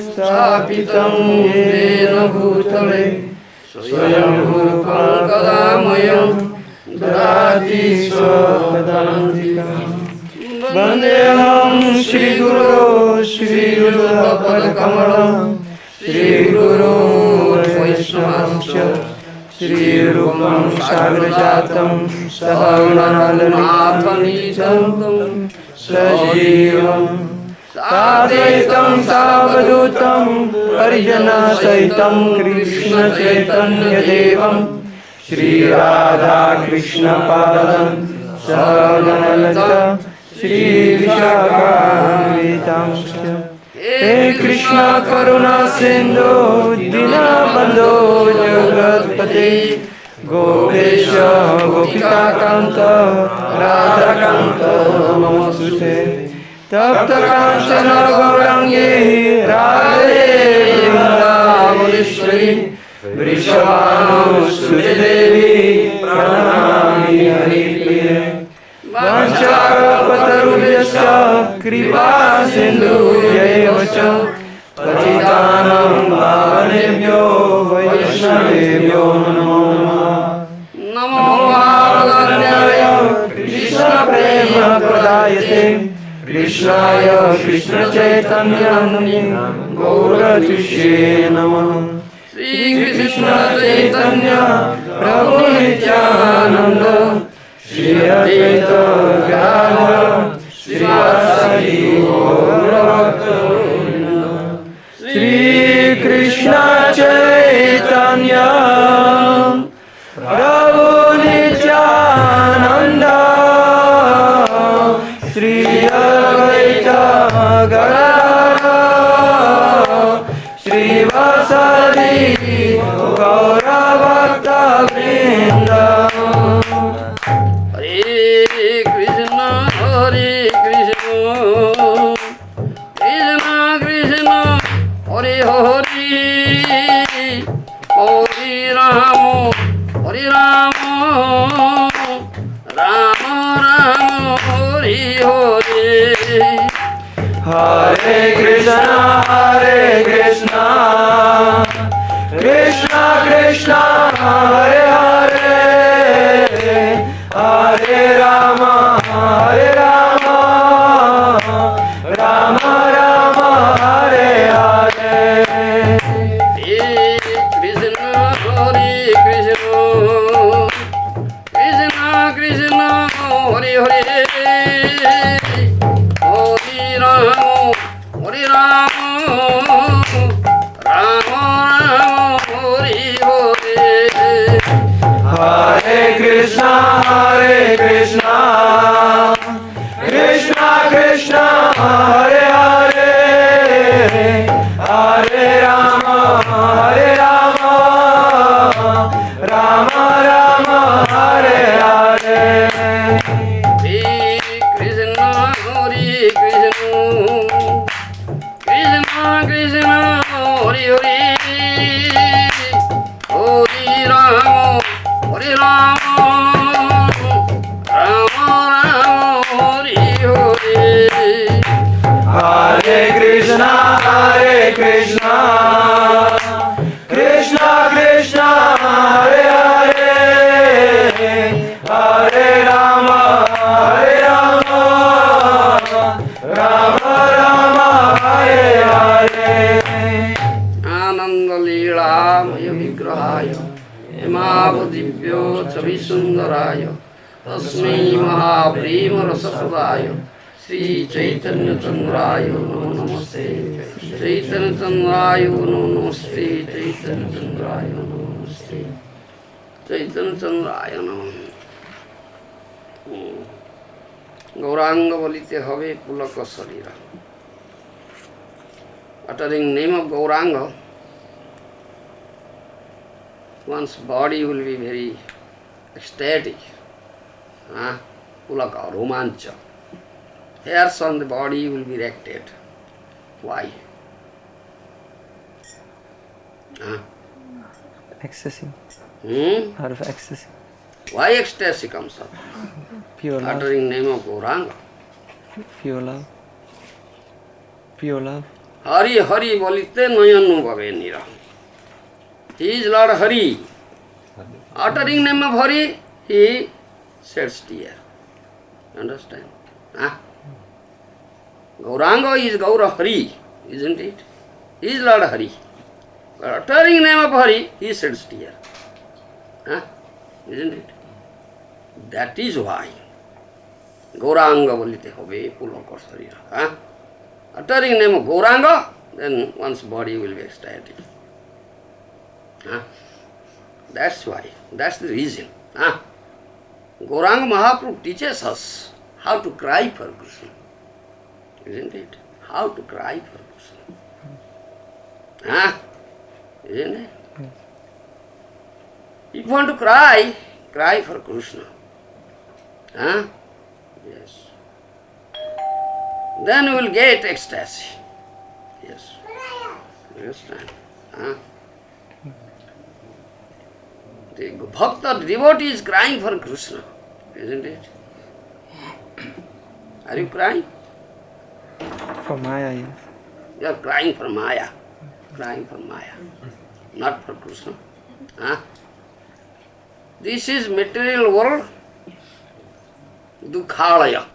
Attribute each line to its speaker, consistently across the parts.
Speaker 1: स्थापितं येन भूतले स्वयं रूपं कदामयं ददाति स्वपदान्तिकं वन्देऽहं श्रीगुरो श्रीयुतपदकमलं श्रीगुरो वैष्णवांश्च श्रीरूपं साग्रजातं सहगणरघुनाथान्वितं सजीवम् साद्वैतं सावधूतं परिजनसहितं कृष्णचैतन्यदेवं श्रीराधाकृष्णपादं सहगणललिता श्रीविशाखान्वितांश्च हे कृष्ण करुणा सिन्धो दीनबन्धो जगत्पते गोपेश गोपिकान्त राधाकान्त नमोऽस्तुते तप्त कांचन गौरांगे राधे वृंदावनेश्वरी वृषभानुसुते देवी प्रणमामि हरिप्रिये वाञ्छाकल्पतरुभ्यश्च कृपा सिन्धुभ्यैव च पतितानां पावनेभ्यो वैष्णवेभ्यो नमो नमः। नमो महावदन्याय कृष्णप्रेमप्रदायते कृष्णाय कृष्णचैतन्याय गौरतिष्ये नमः। श्रीकृष्ण चैतन्य प्रभु नित्यानंद श्री अद्वैत गदाधर श्रीवासादि गौरभक्तवृन्द। श्रीकृष्ण चैतन्य प्रभु नित्यानंद श्री अद्वैत गदाधर श्रीवासादि गौरभक्तवृन्द। हरे कृष्ण कृष्ण कृष्ण हरे हरे हरे राम राम राम हरे हरे। हरे कृष्ण कृष्ण कृष्ण हरे हरे हरे राम राम राम हरे हरे। हे कृष्ण कृष्ण कृष्ण हरे हरे हरे राम राम हरे हरे। हरे कृष्ण कृष्ण कृष्ण हरे हरे हरे राम राम राम हरे हरे। हे कृष्ण कृष्ण कृष्ण हरे हरे हरे राम राम राम हरे हरे। हरे कृष्ण कृष्ण कृष्ण हरे हरे हरे राम राम राम हरे हरे। आनंद लीलामय विग्रहाय हेमावदिव्यो छवि सुंदराय Tasmai Mahaprema Rasapradaya Sri Chaitanya Chandraya Namo Namaste Chaitanya Chandraya Namo Namaste Chaitanya Chandraya Namo Namaste Chaitanya Chandraya Namo Gauranga bolite hobe pulaka sarira. Uttering name of Gauranga, one's body will be very ecstatic. Pulaka, romancha. Hairs on the body will be erected. Why?
Speaker 2: Ecstasy. Out of ecstasy.
Speaker 1: Why ecstasy comes up?
Speaker 2: Pure love.
Speaker 1: Uttering name of Gauranga.
Speaker 2: Pure love. Pure love.
Speaker 1: Hari Hari bolite nayanu bhavenira. He is Lord Hari. Uttering name of Hari, he sheds tear. Understand? Gauranga is Gaura Hari, isn't it? He is Lord Hari. But uttering name of Hari, he sheds tear. Isn't it? That is why Gauranga bolite hobe pulaka sarira. Uttering name of Gauranga, then one's body will be ecstatic. That's why. That's the reason. Gauranga Mahaprabhu teaches us how to cry for Krishna. Isn't it? How to cry for Krishna. Isn't it? If you want to cry, cry for Krishna. Yes. Then you will get ecstasy. Yes. Understand? The bhakta devotee is crying for Krishna, isn't it? Are you crying?
Speaker 2: For Maya, yes.
Speaker 1: You are crying for Maya. Crying for Maya. Not for Krishna. This is material world. Dukhalaya.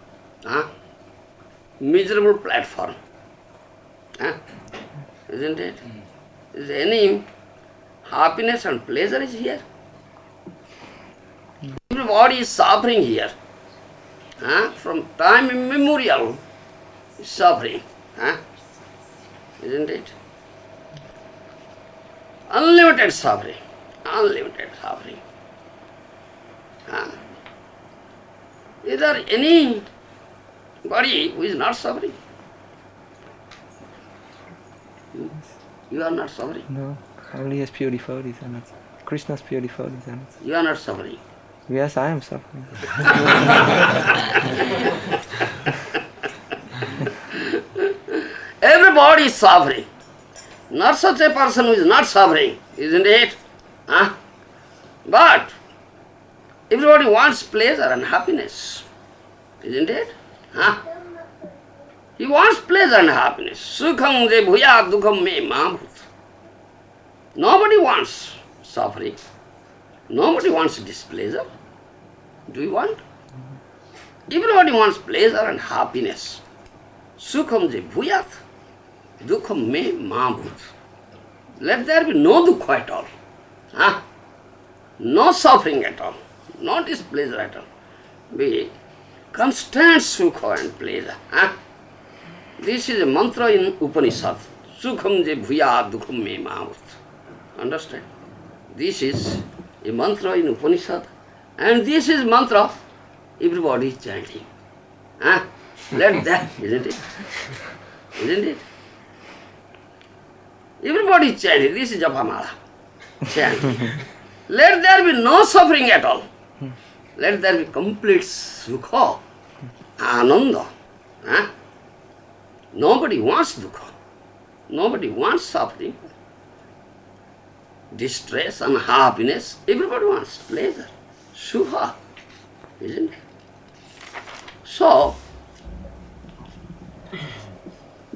Speaker 1: Miserable platform. Isn't it? Is any happiness and pleasure is here? Everybody is suffering here. From time immemorial is suffering. Isn't it? Unlimited suffering. Unlimited suffering. Is there any body who is not suffering? You are not suffering.
Speaker 2: No, only his pure devotees are not. Krishna's pure devotees are not.
Speaker 1: You are not suffering.
Speaker 2: Yes, I am suffering.
Speaker 1: Everybody is suffering. Not such a person who is not suffering, isn't it? But everybody wants pleasure and happiness, isn't it? He wants pleasure and happiness. Sukham je bhuya dukham me mahabhut. Nobody wants suffering. Nobody wants displeasure. Do you want? Everybody wants pleasure and happiness. Sukham je bhuyat dukham me mahabhut. Let there be no dukha at all. No suffering at all. No displeasure at all. Be constant sukha and pleasure. This is a mantra in Upanishad. Sukham je bhuya dukham me mahabhut. Understand? This is a mantra in Upanishad. And this is mantra everybody is chanting. Let that, isn't it? Isn't it? Everybody is chanting. This is Japamala. Chanting. Let there be no suffering at all. Let there be complete sukha, ananda. Nobody wants dukha. Nobody wants suffering, distress and happiness. Everybody wants pleasure, sukha, isn't it? So,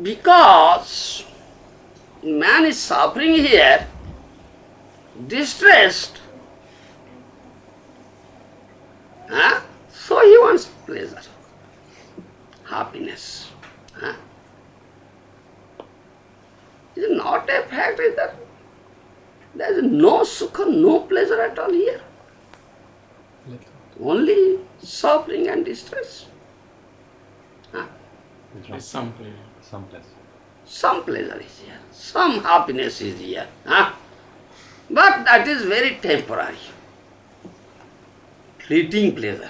Speaker 1: because man is suffering here, distressed, so he wants pleasure, happiness. Is it not a fact that there is no sukha, no pleasure at all here? Only suffering and distress. Huh?
Speaker 3: There's some pleasure.
Speaker 4: Some pleasure.
Speaker 1: Some pleasure is here, some happiness is here. Huh? But that is very temporary, fleeting pleasure.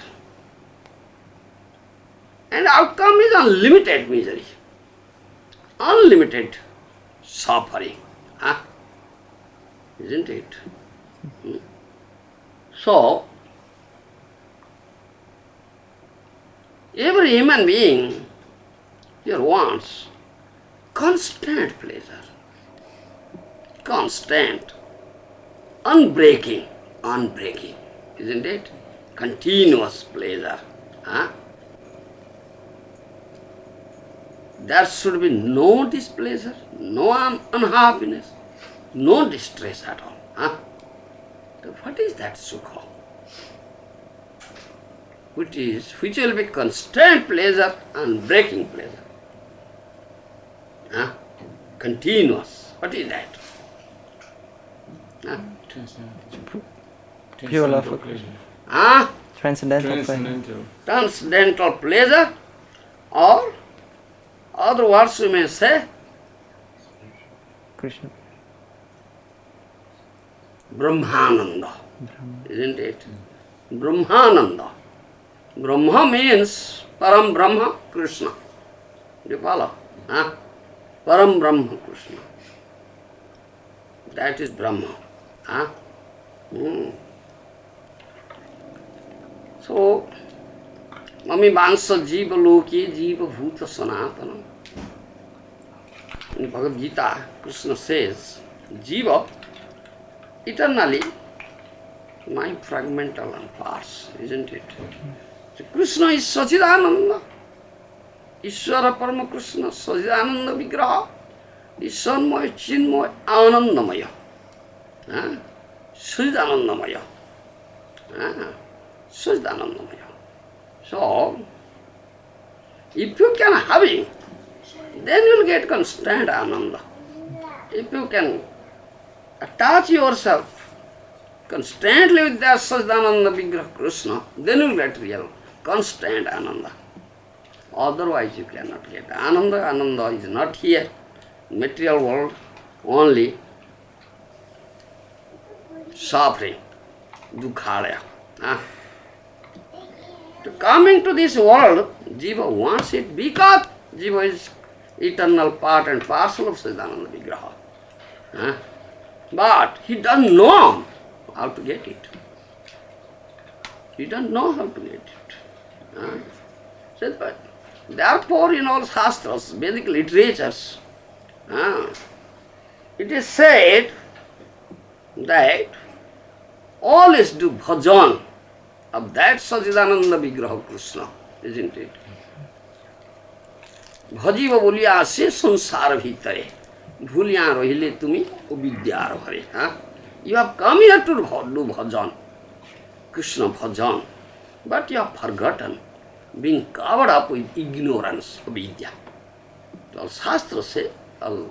Speaker 1: And outcome is unlimited misery, unlimited suffering. Huh? Isn't it? So, every human being here wants constant pleasure, constant, unbreaking, isn't it? Continuous pleasure. Huh? There should be no displeasure, no unhappiness, no distress at all. Huh? So what is that sukha? Which will be constant pleasure and breaking pleasure. Huh? Continuous. What is that? Huh?
Speaker 2: Pure love for
Speaker 3: pleasure.
Speaker 1: Huh?
Speaker 2: Transcendental pleasure.
Speaker 3: Transcendental.
Speaker 1: Transcendental pleasure, or other words we may say
Speaker 2: Krishna.
Speaker 1: Brahmananda. Isn't it? Brahmananda. Brahma means Param Brahma Krishna. Do you follow? Huh? Param Brahma Krishna. That is Brahma. Huh? So, Mami Vansa Jiva Loki Jiva Bhuta Sanatana. In Bhagavad Gita, Krishna says, Jiva, eternally, my fragmental and parts, isn't it? So Krishna is Sachidananda. Ishvara Parama Krishna, Sachidananda Vigraha. Is Sanmaya, Chinmaya, Anandamaya. Sachidanandamaya. Sachidanandamaya. So, if you can have it, then you will get constant Ananda. If you can attach yourself constantly with that Sachidananda Vigraha Krishna, then you will get real, constant Ananda. Otherwise you cannot get Ananda. Ananda is not here, material world, only suffering, dukkhalaya. To come into this world, Jiva wants it because Jiva is eternal part and parcel of Sachidananda Vigraha. But he doesn't know how to get it. He doesn't know how to get it. So, therefore, in all shastras, Vedic literatures, it is said that always do bhajan of that Sachidananda Vigraha Krishna, isn't it? Bhajiva bolia se sansara bhitare, bhuliya rahile tumi ovidyar bhare. You have come here to do bhajan, Krishna bhajan, but you have forgotten, being covered up with ignorance of Vidya. All shastras say, all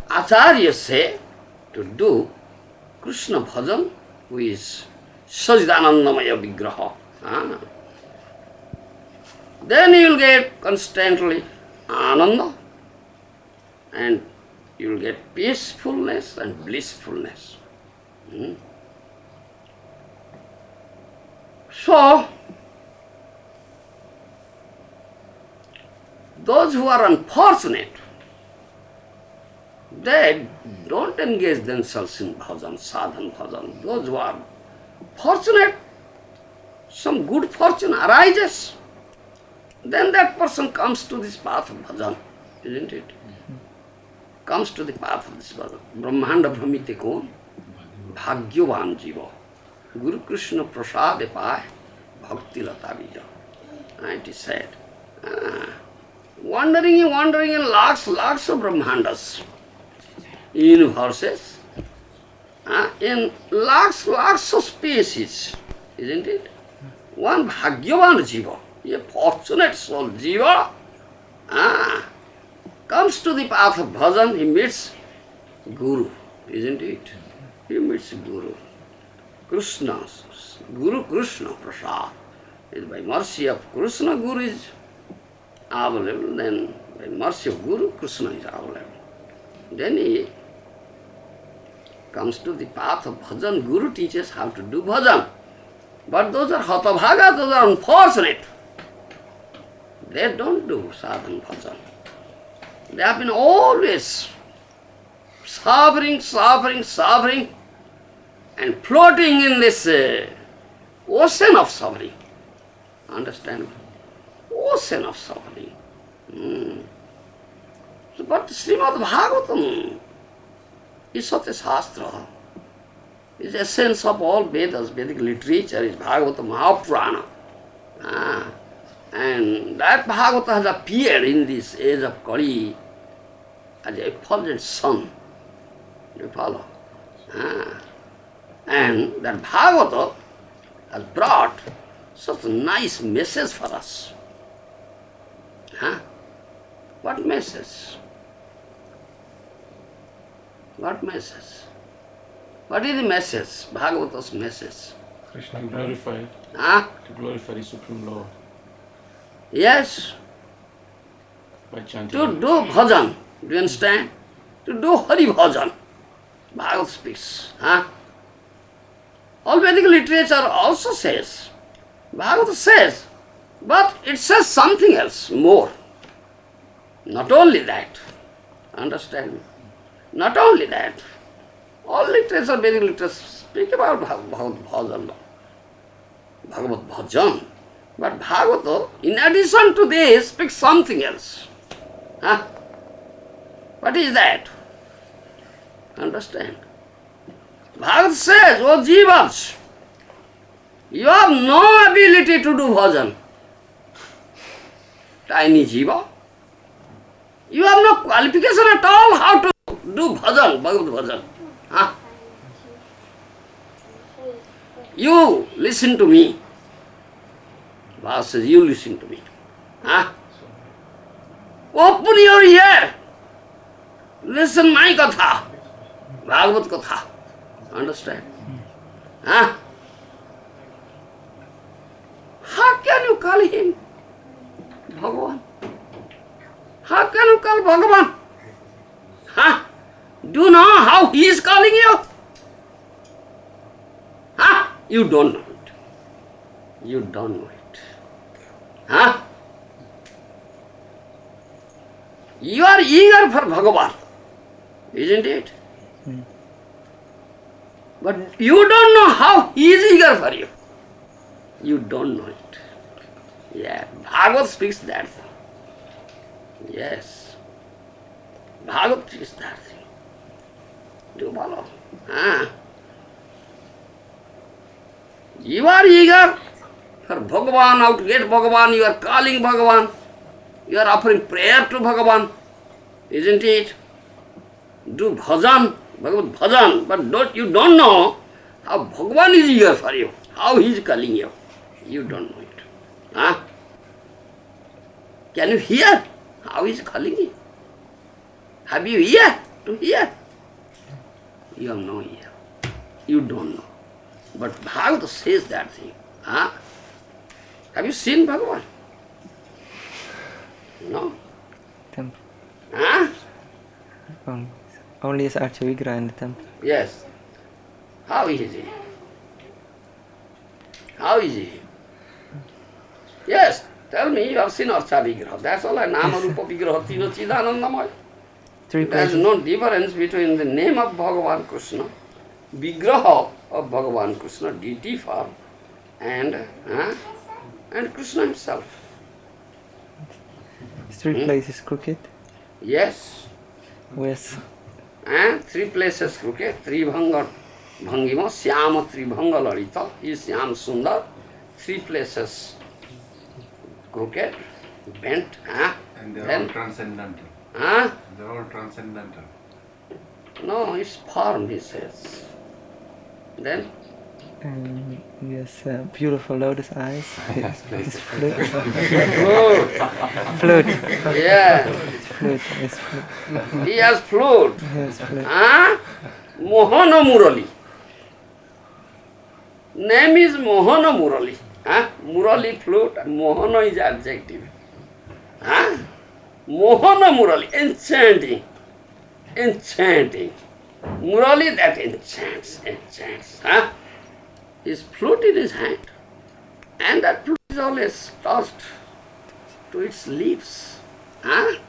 Speaker 1: acharyas say, to do Krishna bhajan, who is Sachidanandamaya Vigraha. Then you will get constantly Ananda, and you will get peacefulness and blissfulness. So, those who are unfortunate, they don't engage themselves in bhajan, sadhan bhajan. Those who are fortunate, some good fortune arises, then that person comes to this path of bhajan, isn't it? Comes to the path of this bhajan. Brahmanda Brahmite ko bhagyavan jiva. Guru Krishna prasade paye bhakti lata bija. It is said. Wandering in lakhs of Brahmandas, universes, in lakhs of species, isn't it? One Bhagyavan Jiva, a fortunate soul Jiva, comes to the path of bhajan, he meets Guru, isn't it? He meets Guru. Krishna's, Guru Krishna Prasad. Is by mercy of Krishna, Guru is available, then by mercy of Guru, Krishna is available. Then he comes to the path of bhajan. Guru teaches how to do bhajan. But those are hatabhaga, those are unfortunate. They don't do sadhana bhajan. They have been always suffering, and floating in this ocean of suffering. Understand? Ocean of suffering. But Srimad Bhagavatam is such a shastra. Is the essence of all Vedas, Vedic literature is Bhagavata Mahaprana. And that Bhagavata has appeared in this age of Kali as a effulgent sun. You follow? And that Bhagavata has brought such a nice message for us. What message? What message? What is the message? Bhagavata's message.
Speaker 3: Krishna glorified. To glorify the Supreme Lord.
Speaker 1: Yes.
Speaker 3: By chanting.
Speaker 1: To do bhajan. Do you understand? To do Hari bhajan. Bhagavad speaks. All Vedic literature also says. Bhagavad says. But it says something else, more. Not only that. Understand? Not only that. All literature, Vedic literature speak about Bhagavad bhajan. Bhagavad bhajan. But Bhagavata, in addition to this, speaks something else. What is that? Understand? Bhagavata says, O jivas, you have no ability to do bhajan. Tiny jiva. You have no qualification at all how to do bhajan, Bhagavad bhajan. You listen to me. Bhagavad says, you listen to me. Open your ear. Listen my katha. Bhagavad katha. Understand? How can you call him Bhagavan? How can you call Bhagavan? Do you know how he is calling you? You don't know it. You don't know it. You are eager for Bhagavan, isn't it? But you don't know how he is eager for you. You don't know it. Yeah, Bhagavad speaks that thing. Yes. Bhagavad speaks that thing. Do you follow? You are eager for Bhagavan, how to get Bhagavan, you are calling Bhagavan, you are offering prayer to Bhagavan, isn't it? Do bhajan, Bhagavad bhajan, but you don't know how Bhagavan is eager for you, how he is calling you. You don't know it. Can you hear how he is calling you? Have you ear to hear? You have no ear. You don't know. But Bhagavata says that thing. Have you seen Bhagavan? No.
Speaker 2: Temple.
Speaker 1: Huh?
Speaker 2: Only as Archa Vigraha in the temple.
Speaker 1: Yes. How is he? How is he? Yes. Tell me, you have seen Archa Vigraha. That's all. Nama Rupa Vigraha Tino Chidanandamaya.
Speaker 2: Three
Speaker 1: There is
Speaker 2: places.
Speaker 1: no difference between the name of Bhagavan Krishna, Vigraha of Bhagavan Krishna, deity form, and Krishna himself.
Speaker 2: Three places crooked.
Speaker 1: Yes.
Speaker 2: Where's
Speaker 1: Three places crooked, Tribhanga Bhangima, Syama Tribhanga Lalita, is Syam Sundar, three places crooked, bent,
Speaker 4: And they are
Speaker 1: then,
Speaker 4: all transcendental.
Speaker 1: huh?
Speaker 4: They are all transcendental.
Speaker 1: No, it's form, he says. Then,
Speaker 2: yes, beautiful lotus eyes.
Speaker 4: Yes, please.
Speaker 2: It's flute.
Speaker 1: flute,
Speaker 2: Flute.
Speaker 1: yeah,
Speaker 2: It's flute. It's flute.
Speaker 1: he has flute.
Speaker 2: Yes, flute.
Speaker 1: Mohana Murali. name is Mohana Murali. Murali flute, Mohana is adjective. Mohana Murali, enchanting. Enchanting. Murali that enchants. His flute in his hand. And that flute is always tossed to its leaves.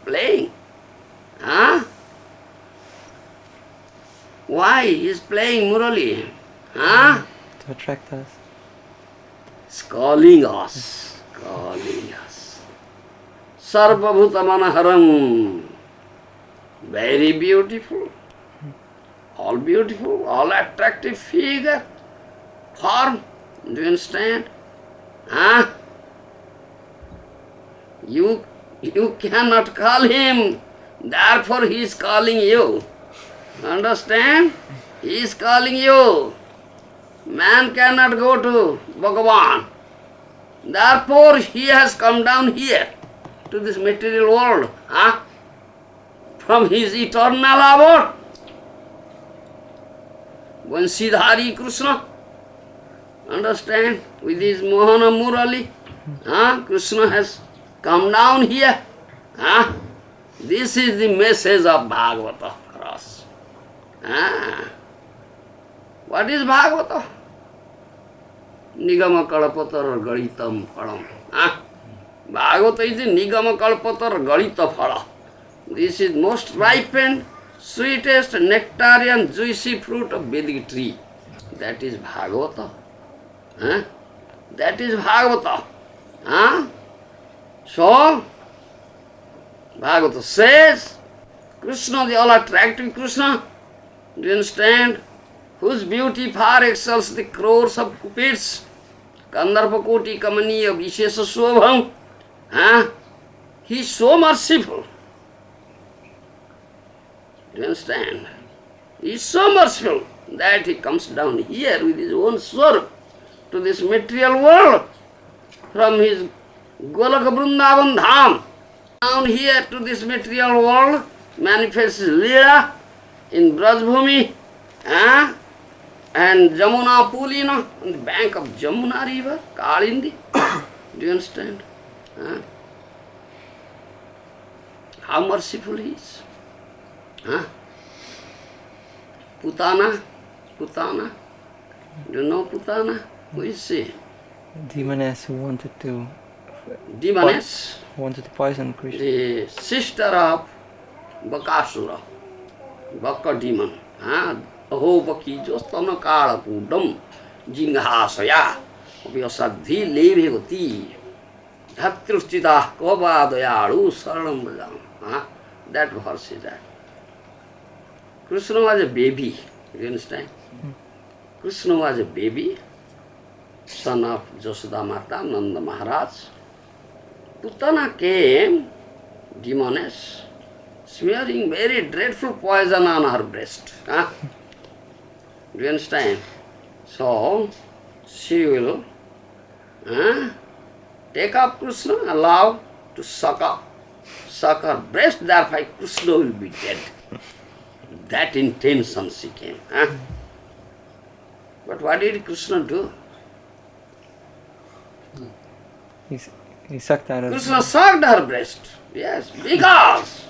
Speaker 1: Playing. Why he is playing Murali?
Speaker 2: To attract us.
Speaker 1: It's calling us. Calling us. Sarvabhuta Manaharam. Very beautiful. All beautiful, all attractive figure, form. Do you understand? You cannot call him, therefore he is calling you. Understand? He is calling you. Man cannot go to Bhagavan. Therefore he has come down here to this material world. From his eternal abode. Vansidhari Krishna. Understand? With his Mohana Murali. Krishna has come down here. This is the message of Bhagavata for us. What is Bhagavata? Nigama Kalapatar Galitam Phalam. Bhagavata is the Nigama Kalapatar Galita Phala. This is most ripened, sweetest, nectarian, juicy fruit of Vedic tree. That is Bhagavata. That is Bhagavata. So, Bhagavata says, Krishna, the all-attractive Krishna, do you understand? Whose beauty far excels the crores of cupids, Kandharva Koti Kamaniya Vishesha Shobham. He is so merciful. Do you understand? He is so merciful that he comes down here with his own sword to this material world from his Golaka Vrindavan Dham. Down here to this material world manifests his Leela in Brajbhumi and Jamuna Pulina on the bank of Jamuna river, Kalindi. Do you understand? How merciful he is. Putana. Do you know Putana? Who is she?
Speaker 2: Demoness who wanted to
Speaker 1: Demoness.
Speaker 2: wanted to poison Krishna.
Speaker 1: The sister of Bakasura. Baka demon. Aho Baki Jostana Kala Pudam Jinghasaya Vyasadhi Levivati Dhatrustita Kovadayalu Saranam Bhajam. That verse is that. Krishna was a baby. You understand? Krishna was a baby, son of Jasoda Mata, Nanda Maharaj. Putana came, demoness, smearing very dreadful poison on her breast. Do you understand? So, she will take up Krishna, allow to suck her breast, therefore Krishna will be dead. That intention she came. But what did Krishna do?
Speaker 2: He sucked out of
Speaker 1: Krishna sucked her breast. Yes, because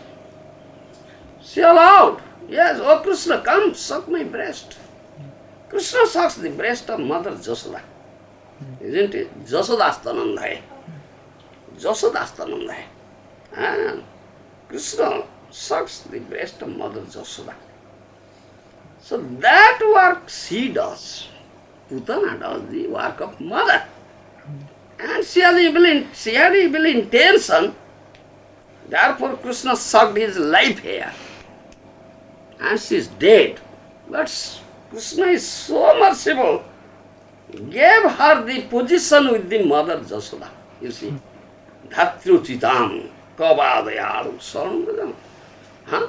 Speaker 1: she allowed. Yes, oh Krishna, come suck my breast. Krishna sucks the breast of Mother Jasoda. Isn't it? Jasodastanandai. Jasodastanandai. Krishna sucks the breast of Mother Jasoda. So that work she does. Putana does the work of mother. And she had evil intention. Therefore Krishna sucked his life here. And she is dead. But Krishna is so merciful. Gave her the position with the mother Jasoda. You see. Dhatruchitam Kavadayalu Sarangadam.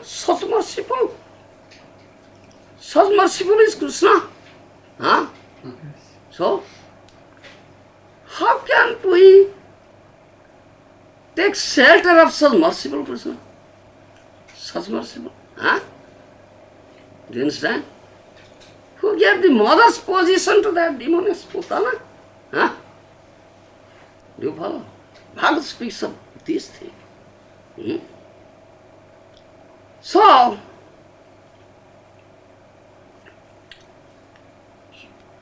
Speaker 1: Such merciful. Such merciful is Krishna. So, how can we take shelter of such merciful Krishna? Such merciful. Do you understand? Who to get the mother's position to that demoness Putana. Huh? Do you follow? Bhagavad speaks of this thing. So,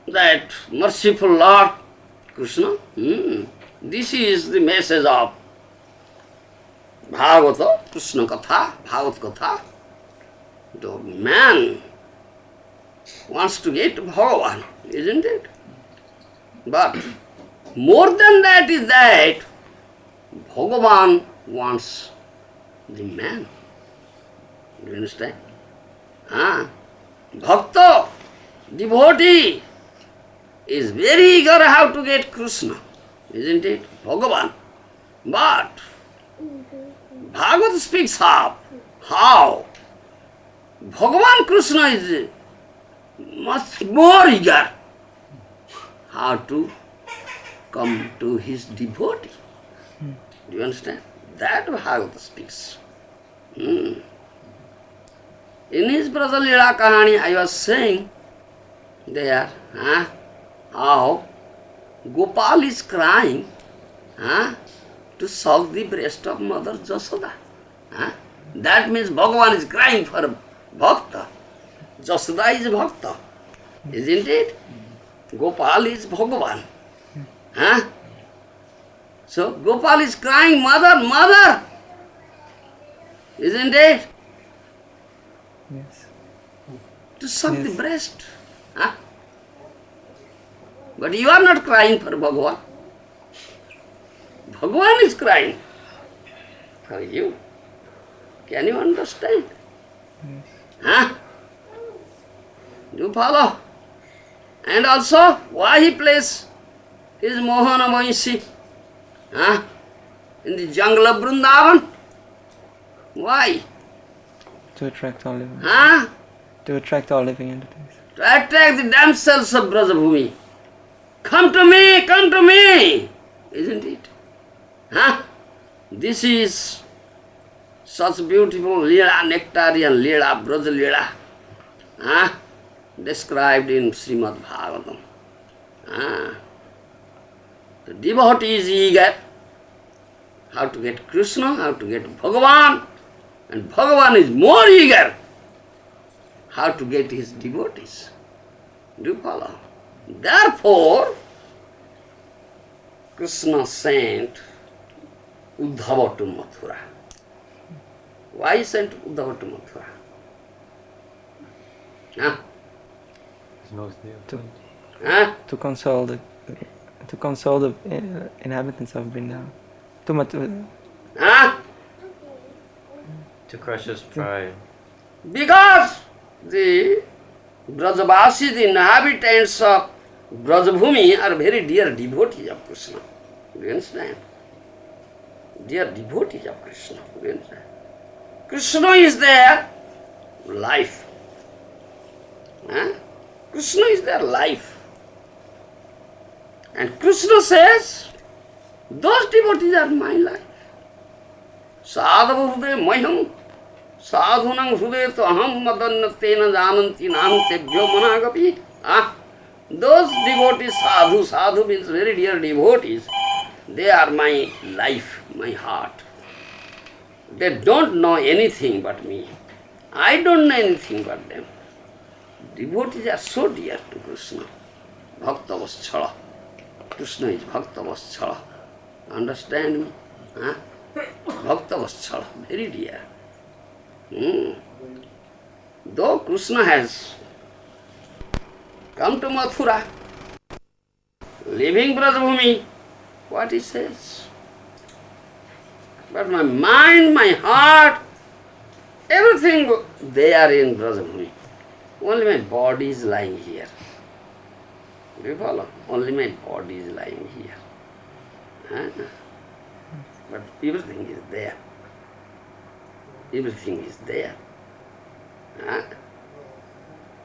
Speaker 1: that merciful Lord Krishna, this is the message of Bhagavata, Krishna Katha, Bhagavad Katha. The man wants to get Bhagavan, isn't it? But more than that is that Bhagavan wants the man. Do you understand? Bhakta, devotee, is very eager how to get Krishna, isn't it? Bhagavan. But Bhagavad speaks of how Bhagavan Krishna is much more eager how to come to his devotee. Do you understand? That Bhagavad speaks. In his Brother Leela Kahani, I was saying there, how Gopal is crying to suck the breast of Mother Jasoda. That means Bhagavan is crying for Bhakta. Jasoda is Bhakta, isn't it? Gopal is Bhagavan. So Gopal is crying, Mother, Mother, isn't it?
Speaker 2: Yes.
Speaker 1: To suck the breast. But you are not crying for Bhagavan. Bhagavan is crying for you. Can you understand?
Speaker 2: Yes.
Speaker 1: Do you follow? And also, why he plays his Mohana Vanshi in the jungle of Vrindavan? Why?
Speaker 2: To attract all living.
Speaker 1: To
Speaker 2: attract all living entities.
Speaker 1: To attract the damsels of Brajabhumi. Come to me, isn't it? This is such beautiful Leela, nectarian Leela, Braja Leela, described in Srimad Bhagavatam. The devotee is eager how to get Krishna, how to get Bhagavan, and Bhagavan is more eager how to get his devotees. Do you follow? Therefore, Krishna sent Uddhava to Mathura. Why he sent Uddhava to Mathura?
Speaker 2: To console the inhabitants of Vrindavan. To Mathura.
Speaker 5: To crush his pride.
Speaker 1: Because the Brajavasi, the inhabitants of Brajabhumi, are very dear devotees of Krishna. Do you understand? Dear devotees of Krishna. Do you understand? Krishna is their life. Krishna is their life. And Krishna says, those devotees are my life. Sadhava hrude mayam, sadhunam hrude to aham madannatena jananti nam tebhyo managapi. Those devotees, sadhu means very dear devotees, they are my life, my heart. They don't know anything but me. I don't know anything but them. Devotees are so dear to Krishna. Bhakta Vaschala. Krishna is Bhakta Vaschala. Understand me? Bhakta Vaschala, very dear. Though Krishna has come to Mathura, leaving Brajabhumi, what he says? But my mind, my heart, everything, they are in Brajabhumi. Only my body is lying here. Do you follow? Only my body is lying here. But everything is there. Everything is there.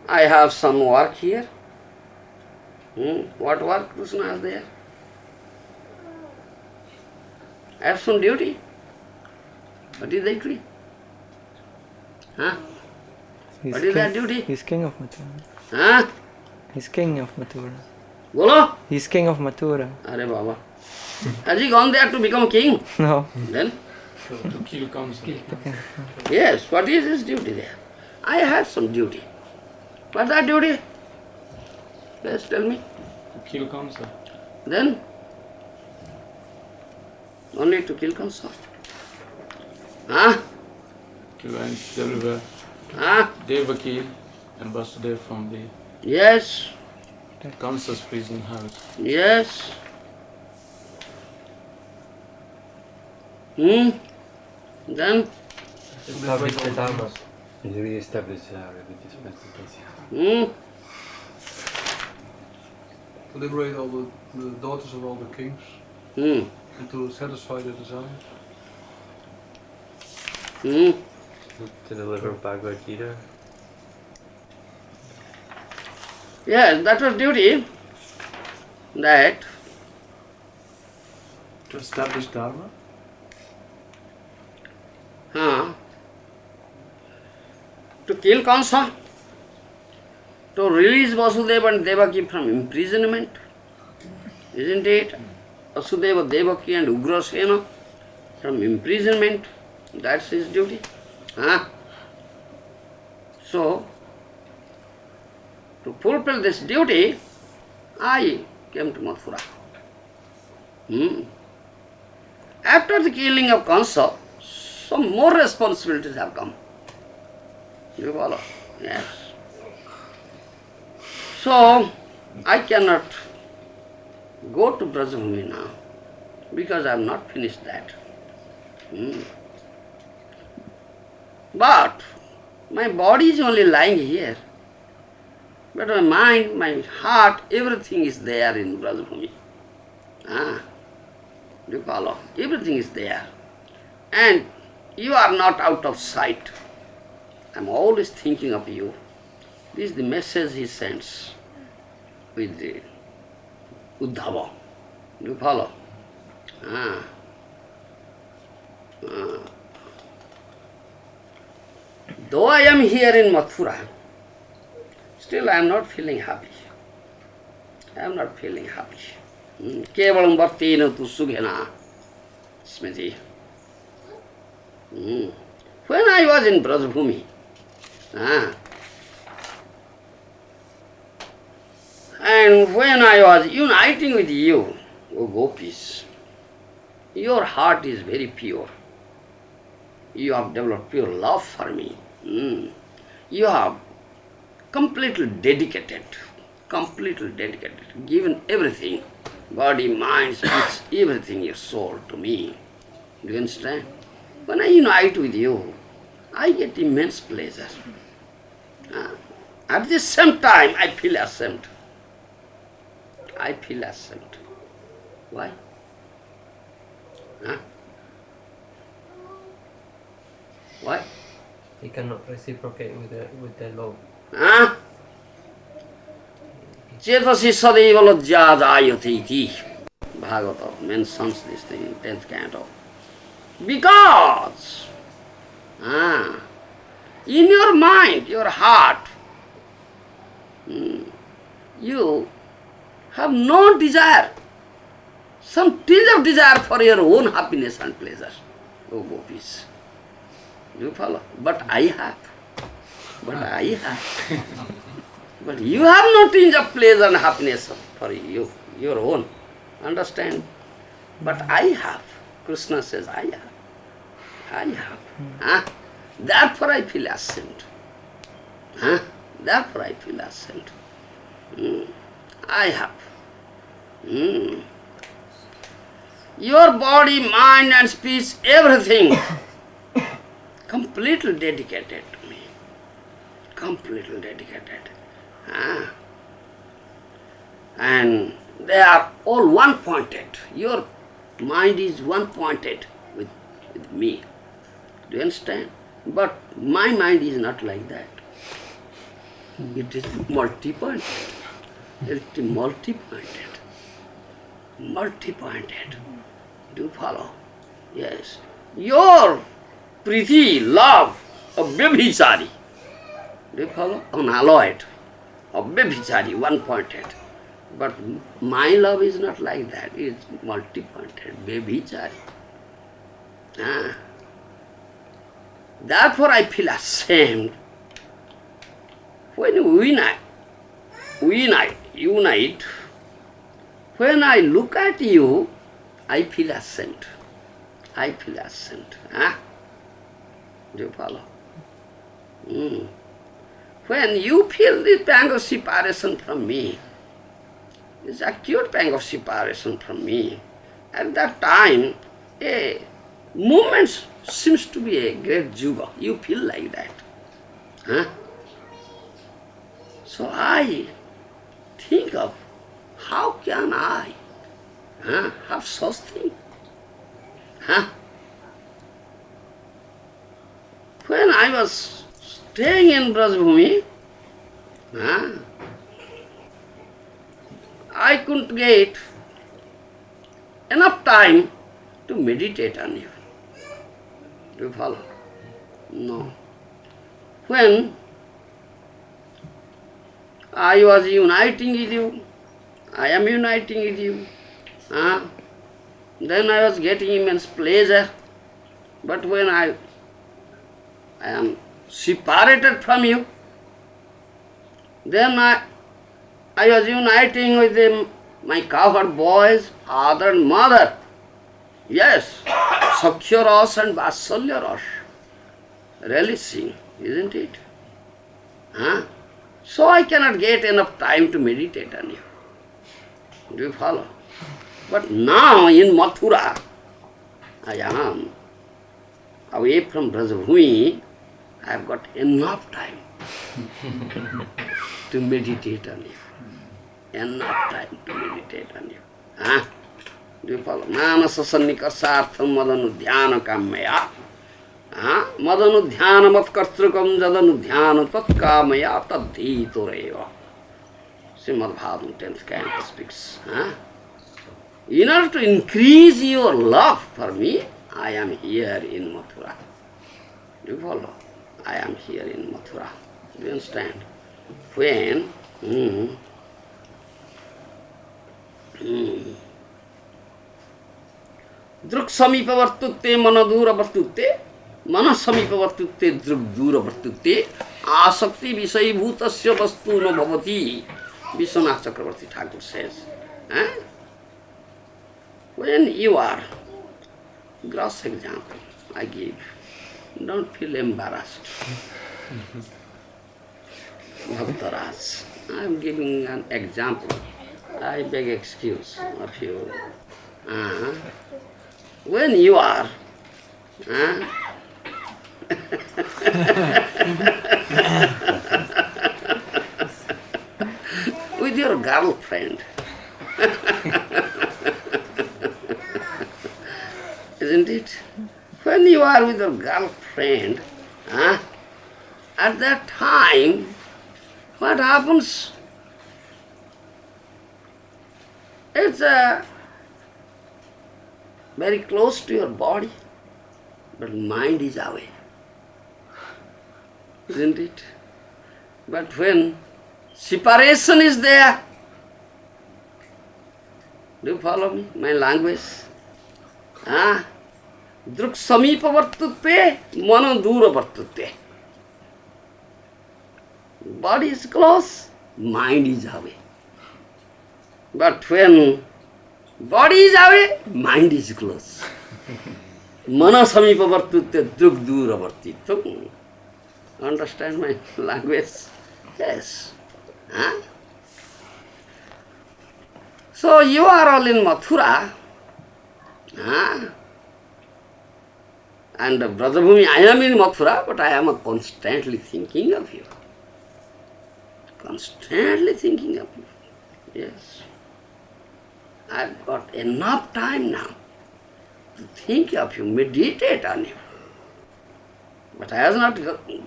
Speaker 1: I have some work here. What work Krishna has there? I have some duty. What is that duty? What is that duty?
Speaker 2: He's king of Mathura. He's king of Mathura.
Speaker 1: Bolo?
Speaker 2: He's king of Mathura.
Speaker 1: Are Baba. Has he gone there to become king?
Speaker 2: No.
Speaker 1: Then?
Speaker 3: To kill Kamsa.
Speaker 1: Yes, what is his duty there? I have some duty. What's that duty? Yes, tell me.
Speaker 3: To kill Kamsa.
Speaker 1: Then? Only to kill Kamsa. Huh?
Speaker 3: To deliver
Speaker 1: Huh?
Speaker 3: Devaki and Vasudeva from the
Speaker 1: Yes.
Speaker 3: Kamsa's prison house.
Speaker 1: Yes. Then?
Speaker 5: Establish the Dharma.
Speaker 6: And re-establish religious principles.
Speaker 4: To liberate all the daughters of all the kings and to satisfy their desires.
Speaker 5: To deliver Bhagavad Gita.
Speaker 1: Yes, that was duty. That.
Speaker 3: To establish Dharma?
Speaker 1: To kill Kamsa, to release Vasudeva and Devaki from imprisonment, isn't it? Vasudeva, Devaki and Ugrasena from imprisonment, that's his duty. So, to fulfill this duty, I came to Mathura. After the killing of Kamsa, some more responsibilities have come. You follow? Yes. So, I cannot go to Brajabhumi now because I have not finished that. But my body is only lying here. But my mind, my heart, everything is there in Brajabhumi. You follow? Everything is there. And you are not out of sight. I am always thinking of you. This is the message he sends with the Uddhava. You follow? Though I am here in Mathura, still I am not feeling happy. I am not feeling happy. Kevalam vartena tu sughena, Smriti. When I was in Brajabhumi, and when I was uniting with you, O gopis, your heart is very pure. You have developed pure love for me. You have completely dedicated, given everything, body, mind, speech, everything, your soul to me. Do you understand? When I unite with you, I get immense pleasure. At the same time, I feel ashamed. Why? Why?
Speaker 5: He cannot reciprocate with the love.
Speaker 1: Chetasi sadeva lajja jayate iti. Bhagavata mentions this thing in 10th canto. Because in your mind, your heart, you have no desire, some tinge of desire for your own happiness and pleasure. Oh gopis, you follow? But I have. But you have no tinge of pleasure and happiness for you, your own. Understand? But I have. Krishna says, I have. Therefore I feel ashamed. Therefore I feel ashamed. I have. Your body, mind and speech, everything completely dedicated to me. Completely dedicated. And they are all one-pointed. Your mind is one-pointed with me. Do you understand? But my mind is not like that. It is multi-pointed. It is multi-pointed. Multi-pointed. Do you follow? Yes. Your priti, love of Vyabhichari, do you follow? Unalloyed. of Bebhichari, one-pointed. But my love is not like that, it is multi-pointed, Bebhichari. Therefore I feel ashamed when we unite, when I look at you, I feel ashamed. I feel ashamed. Do you follow? When you feel this pang of separation from me, this acute pang of separation from me, at that time, a movement seems to be a great juga. You feel like that. So I think of how can I have such thing? When I was staying in Brajbhumi, I couldn't get enough time to meditate on you. Do you follow? No. When I was uniting with you, I am uniting with you, then I was getting immense pleasure. But when I am separated from you, then I was uniting with them, my cowherd boys, father and mother. Yes, Sakhya Ras and Vatsalya Ras. Relishing, isn't it? So I cannot get enough time to meditate on you. Do you follow? But now in Mathura, I am away from Brajabhumi, I have got enough time to meditate on you. Enough time to meditate on you. Do you follow? Manasa sannikasartham madanudhyana kamaya. Madanudhyana matkartrukam jadanudhyana tatkamaya tadhitoreva. Srimad Bhagavatam 10th canto speaks. In order to increase your love for me, I am here in Mathura. Do you follow? I am here in Mathura. Do you understand? When Druk samipa vartutte manadura vartutte, mana samipa vartutte druk dura vartutte, asakti visai bhutasya vastu na bhavati. Vishwanath Chakravarti Thakur says. When you are, gross example I give, don't feel embarrassed. Bhaktaraj, I am giving an example. I beg excuse of you. When you are with your girlfriend, isn't it? When you are with your girlfriend, at that time, what happens? It's very close to your body, but mind is away, isn't it? But when separation is there, do you follow me? My language? Druk samipa vartutte, mano dura vartutte. Body is close, mind is away. But when body is away, mind is close. Mana samipa vartutte, druk dura vartitum. Understand my language? Yes. So you are all in Mathura, and Brajabhumi, I am in Mathura, but I am constantly thinking of you. Constantly thinking of you. Yes. I've got enough time now to think of you, meditate on you. But I was not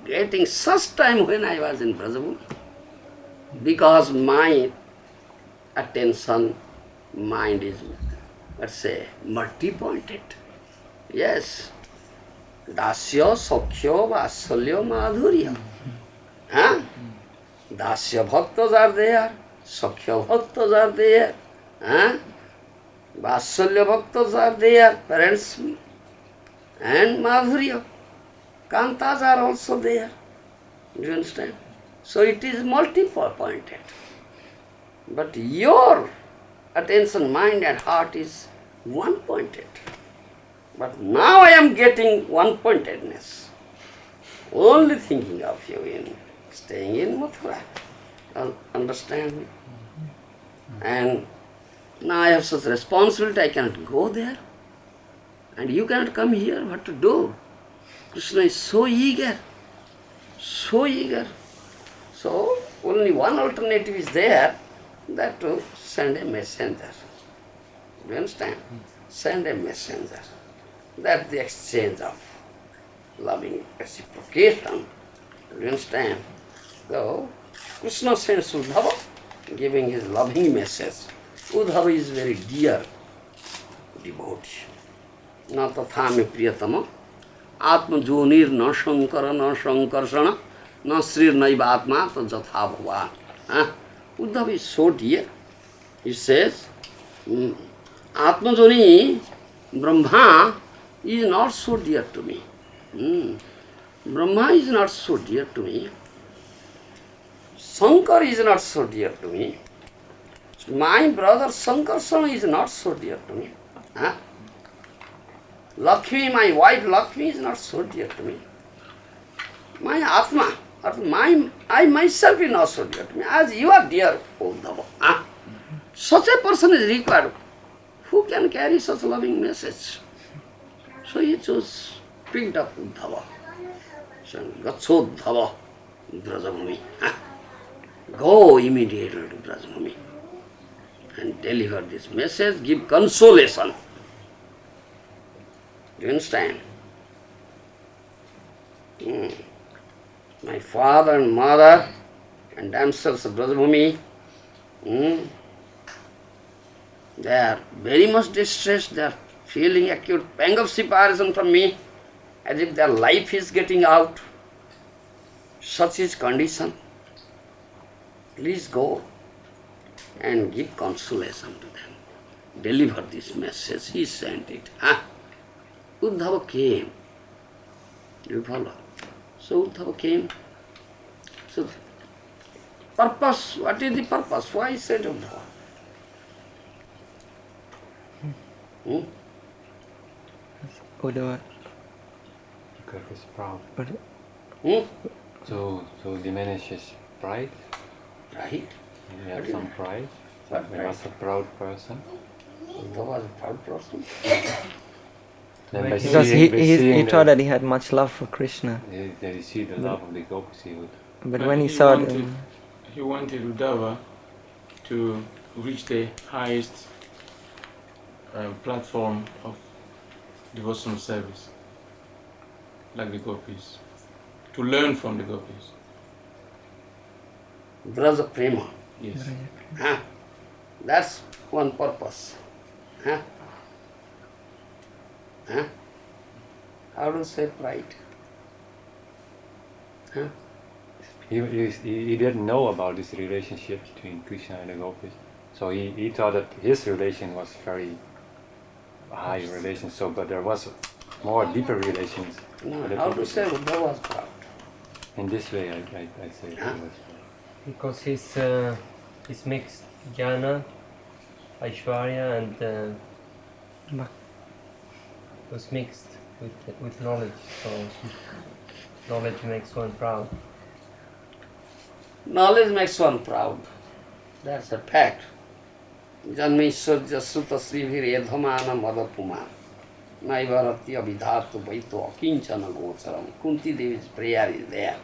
Speaker 1: getting such time when I was in Brajabhumi, because my attention, mind is, let's say, multi-pointed. Yes. Dasya, Sakhya, Vatsalya, Madhurya. Dasya bhaktas are there, Sakhya bhaktas are there, Vasalya bhaktas are there, parents, and Madhurya. Kantas are also there. Do you understand? So it is multiple pointed. But your attention, mind and heart is one pointed. But now I am getting one pointedness. Only thinking of you in staying in Mathura. Understand me? And now I have such responsibility, I cannot go there. And you cannot come here, what to do? Krishna is so eager, so eager. So only one alternative is there, that to send a messenger. Do you understand? Send a messenger. That's the exchange of loving reciprocation. Do you understand? So Krishna sends Uddhava, giving his loving message. Uddhava is very dear devotee. Na tatha me priyatama, atma jonir na shankara na shankarsana, na srir naiva atma ta jatha bhavan. Uddhava is so dear. He says, Atma joni Brahma is not so dear to me. Brahma is not so dear to me. Shankar is not so dear to me. My brother Shankarsana is not so dear to me. Lakshmi, my wife Lakshmi is not so dear to me. My Atma, I myself is not so dear to me, as you are dear, Uddhava. Such a person is required. Who can carry such a loving message? So he chose, picked up Uddhava. So, Gatsodhava Brajabhumi. Go immediately to Brajabhumi and deliver this message, give consolation. Do you understand? My father and mother and damsels of Brajabhumi, they are very much distressed, they are feeling acute pang of separation from me, as if their life is getting out. Such is condition. Please go and give consolation to them. Deliver this message. He sent it. Uddhava came. Do you follow? So Uddhava came. So purpose, what is the purpose? Why sent Uddhava?
Speaker 2: Uddhava.
Speaker 6: Because he's proud.
Speaker 1: Hmm?
Speaker 6: So diminish his pride.
Speaker 1: Right.
Speaker 6: He had some pride.
Speaker 1: What
Speaker 6: He
Speaker 1: pride?
Speaker 6: was a proud person.
Speaker 1: Uddhava was a proud person.
Speaker 6: Then by
Speaker 2: Because
Speaker 6: seeing, by
Speaker 2: he
Speaker 6: seeing
Speaker 2: thought that he had much love for Krishna.
Speaker 6: that he see the love of the gopis, he would.
Speaker 2: But when he saw them,
Speaker 3: he wanted Uddhava to reach the highest platform of devotional service, like the gopis, to learn from the gopis.
Speaker 1: Braja Prema.
Speaker 3: Yes.
Speaker 1: That's one purpose. How to say pride?
Speaker 6: He didn't know about this relationship between Krishna and the gopis. So he thought that his relation was very high relation, so but there was more deeper relations.
Speaker 1: No,
Speaker 6: with the
Speaker 1: how to
Speaker 6: people.
Speaker 1: say Uddhava was proud?
Speaker 6: In this way, I say he was.
Speaker 5: Because he's mixed jnana, Aishwarya, and was mixed with knowledge. So knowledge makes one proud.
Speaker 1: Knowledge makes one proud. That's a fact. Janmeshwarya Sutta Srivir Edhamana Madapuma Naivaratya Vidhatu Vaito Akinchana Gocharam. Kunti Devi's prayer is there.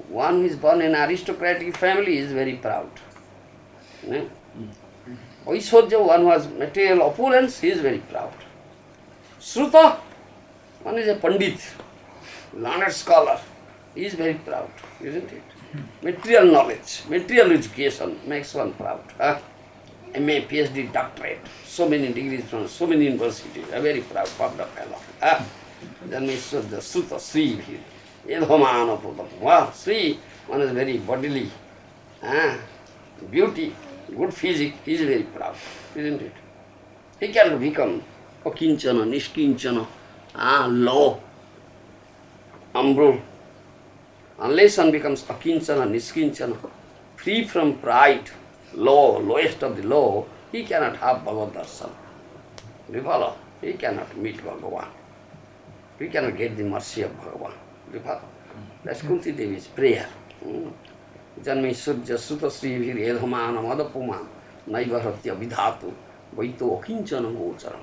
Speaker 1: One who is born in aristocratic family is very proud. Aishwarya, one who has material opulence, he is very proud. Sruta, one is a Pandit, learned scholar, he is very proud, isn't it? Material knowledge, material education makes one proud. MA, PhD, doctorate, so many degrees from so many universities, a very proud fellow. Janmeshwarya Sruta Sri Edhamana Pradapuma Sri one is very bodily, beauty, good physique, he is very proud, isn't it? He cannot become akinchana, nishkinchana, low, humble. Unless one becomes akinchana, niskinchana, free from pride, low, lowest of the low, he cannot have Bhagavad darshan. Do you follow? He cannot meet Bhagavan. He cannot get the mercy of Bhagavan. Do you follow? That's Kunti Devi's prayer. Janmi surja suta sri viredhamana madapuma naivaratya vidhatu vaito akinchana gocharam.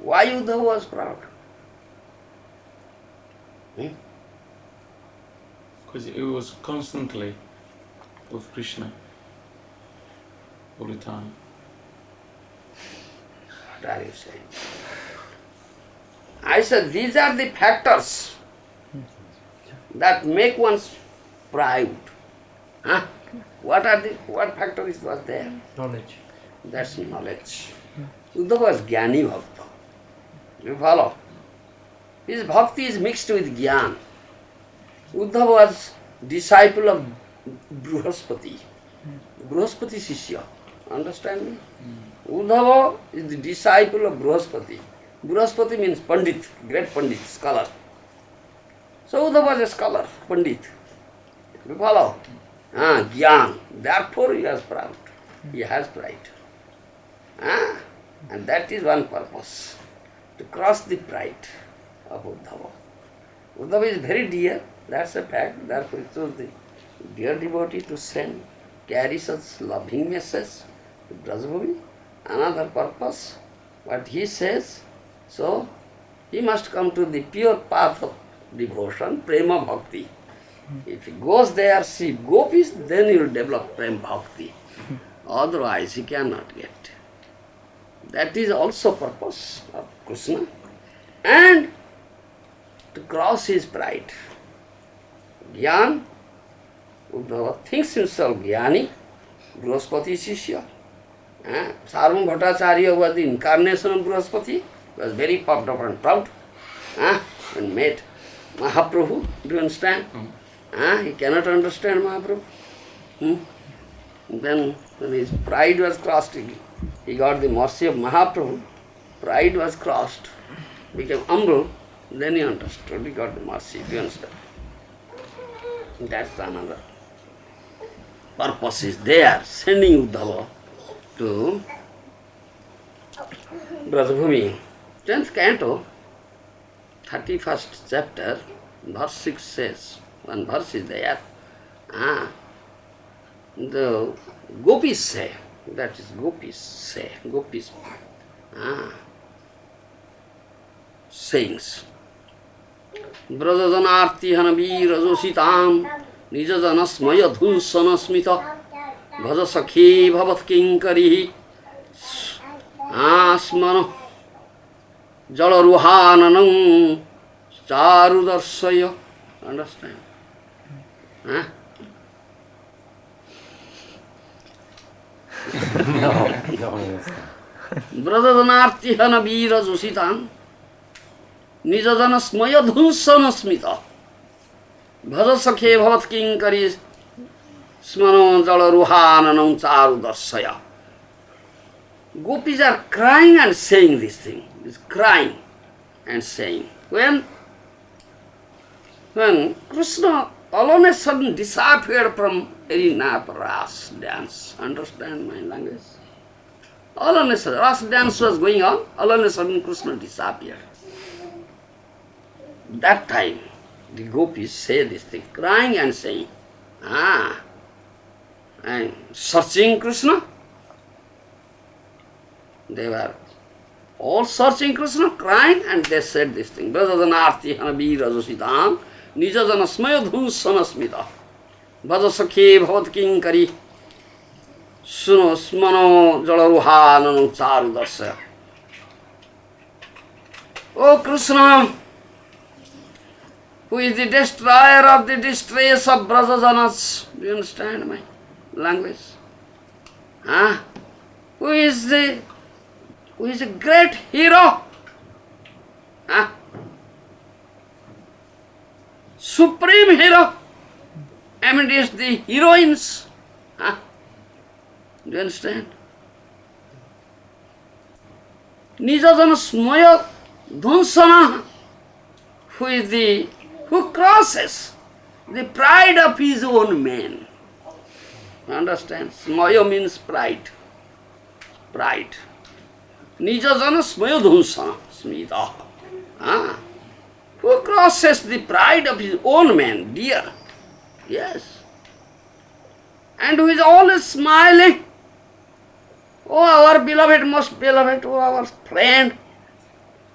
Speaker 1: Why Uddhava was proud?
Speaker 3: Because he was constantly with Krishna all the time.
Speaker 1: What are you saying? I said these are the factors that make one's proud. What factors was there?
Speaker 5: Knowledge.
Speaker 1: That's knowledge. Uddhava was Jnani Bhakta. You follow? His bhakti is mixed with Jnana. Uddhava was disciple of Bruhaspati. Bruhaspati Shishya. Understand me? Uddhava is the disciple of Bruhaspati. Bruhaspati means Pandit, great Pandit, scholar. So Uddhava was a scholar, Pandit. You follow? Jnana. Therefore he was proud. He has pride. And that is one purpose, to cross the pride of Uddhava. Uddhava is very dear, that's a fact. Therefore it was the dear devotee to send, carry such loving message to Brajabhumi. Another purpose, what he says, so he must come to the pure path of devotion, prema bhakti. If he goes there, see gopis, then he will develop prema bhakti. Otherwise he cannot get. That is also purpose of Krishna. And to cross his pride. Jnana, Uddhava thinks himself Jnani, Bruhaspati Shishya. Sarvam Bhattacharya was the incarnation of Bruhaspati, was very puffed up and proud, and met Mahaprabhu. Do you understand? He cannot understand Mahaprabhu. Then when his pride was crossed, he got the mercy of Mahaprabhu, pride was crossed, became humble, then he understood, he got the mercy. Do you understand? That's another purpose is there, sending Uddhava to Brajabhumi. 10th canto, 31st chapter, verse 6 says, one verse is there, the gopis say, that is gopis say, gopis sayings. Brajajanarti hanavi rajositam nijajanasmaya dhunsanasmita bhaja sakhi bhavat kinkarihi asmana jalaruhananam charudarsaya. Understand?
Speaker 6: No.
Speaker 1: Brajajanarti hanavi rajositam nijajanasmaya dhunsanasmita bhaja sakhe bhavat kinkari smano jalaruhananam charudarsaya. Gopis are crying and saying this thing. Is crying and saying. When Krishna all on a sudden disappeared from arena of Ras dance. Understand my language? All on a sudden, Ras dance was going on, all on a sudden Krishna disappeared. That time, the gopis say this thing, crying and saying, and searching Krishna. They were all searching Krishna, crying, and they said this thing, Brajajanarti hanavi rajositam nijajanasmaya dhunsanasmita bhaja sakhe bhavat kinkari suno smano jalaruhananam charudarsaya. Oh Krishna, who is the destroyer of the distress of Brajajanas. Do you understand my language? Who is a great hero? supreme hero amidst the heroines. Huh? Do you understand? Nijajana smaya dhansana, who crosses the pride of his own man. Understand? Smaya means pride. Pride. Nijajana smaya dhansana, smita. Who crosses the pride of his own man, dear. Yes. And who is always smiling. Oh, our beloved, most beloved, oh, our friend.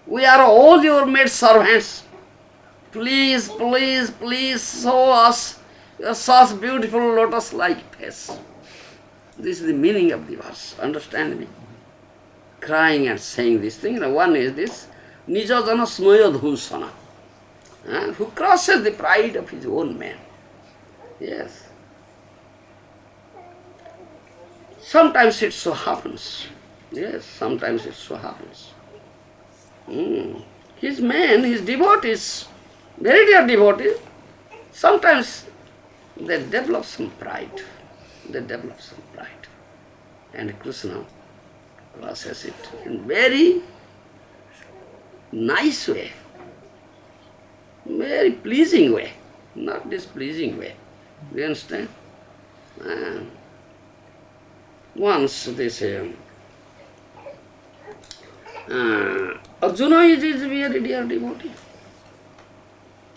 Speaker 1: We are all your maid servants. Please, please, please show us your such beautiful lotus-like face. This is the meaning of the verse. Understand me? Crying and saying this thing. One is this, Nijajana smaya dhusana, who crosses the pride of his own man. Yes. Sometimes it so happens. Yes, sometimes it so happens. His men, his devotees, very dear devotees, sometimes they develop some pride. They develop some pride. And Krishna crosses it in very nice way, very pleasing way, not displeasing way. Do you understand? Once they say, Arjuna is a very dear devotee.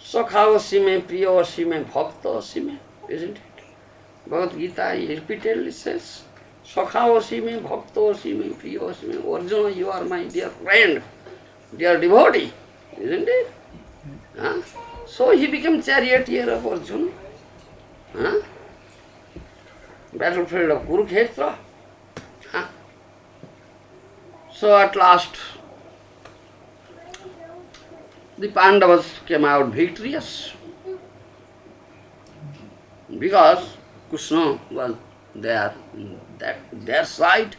Speaker 1: Sakhavasi mein, priyavasi mein, bhaktavasi mein, isn't it? Bhagavad Gita repeatedly says, Sakhavasi mein, bhaktavasi mein, priyavasi mein. Arjuna, you are my dear friend, dear devotee, isn't it? So he became charioteer of Arjuna. Battlefield of Kurukshetra. So at last, the Pandavas came out victorious because Krishna was there, their side.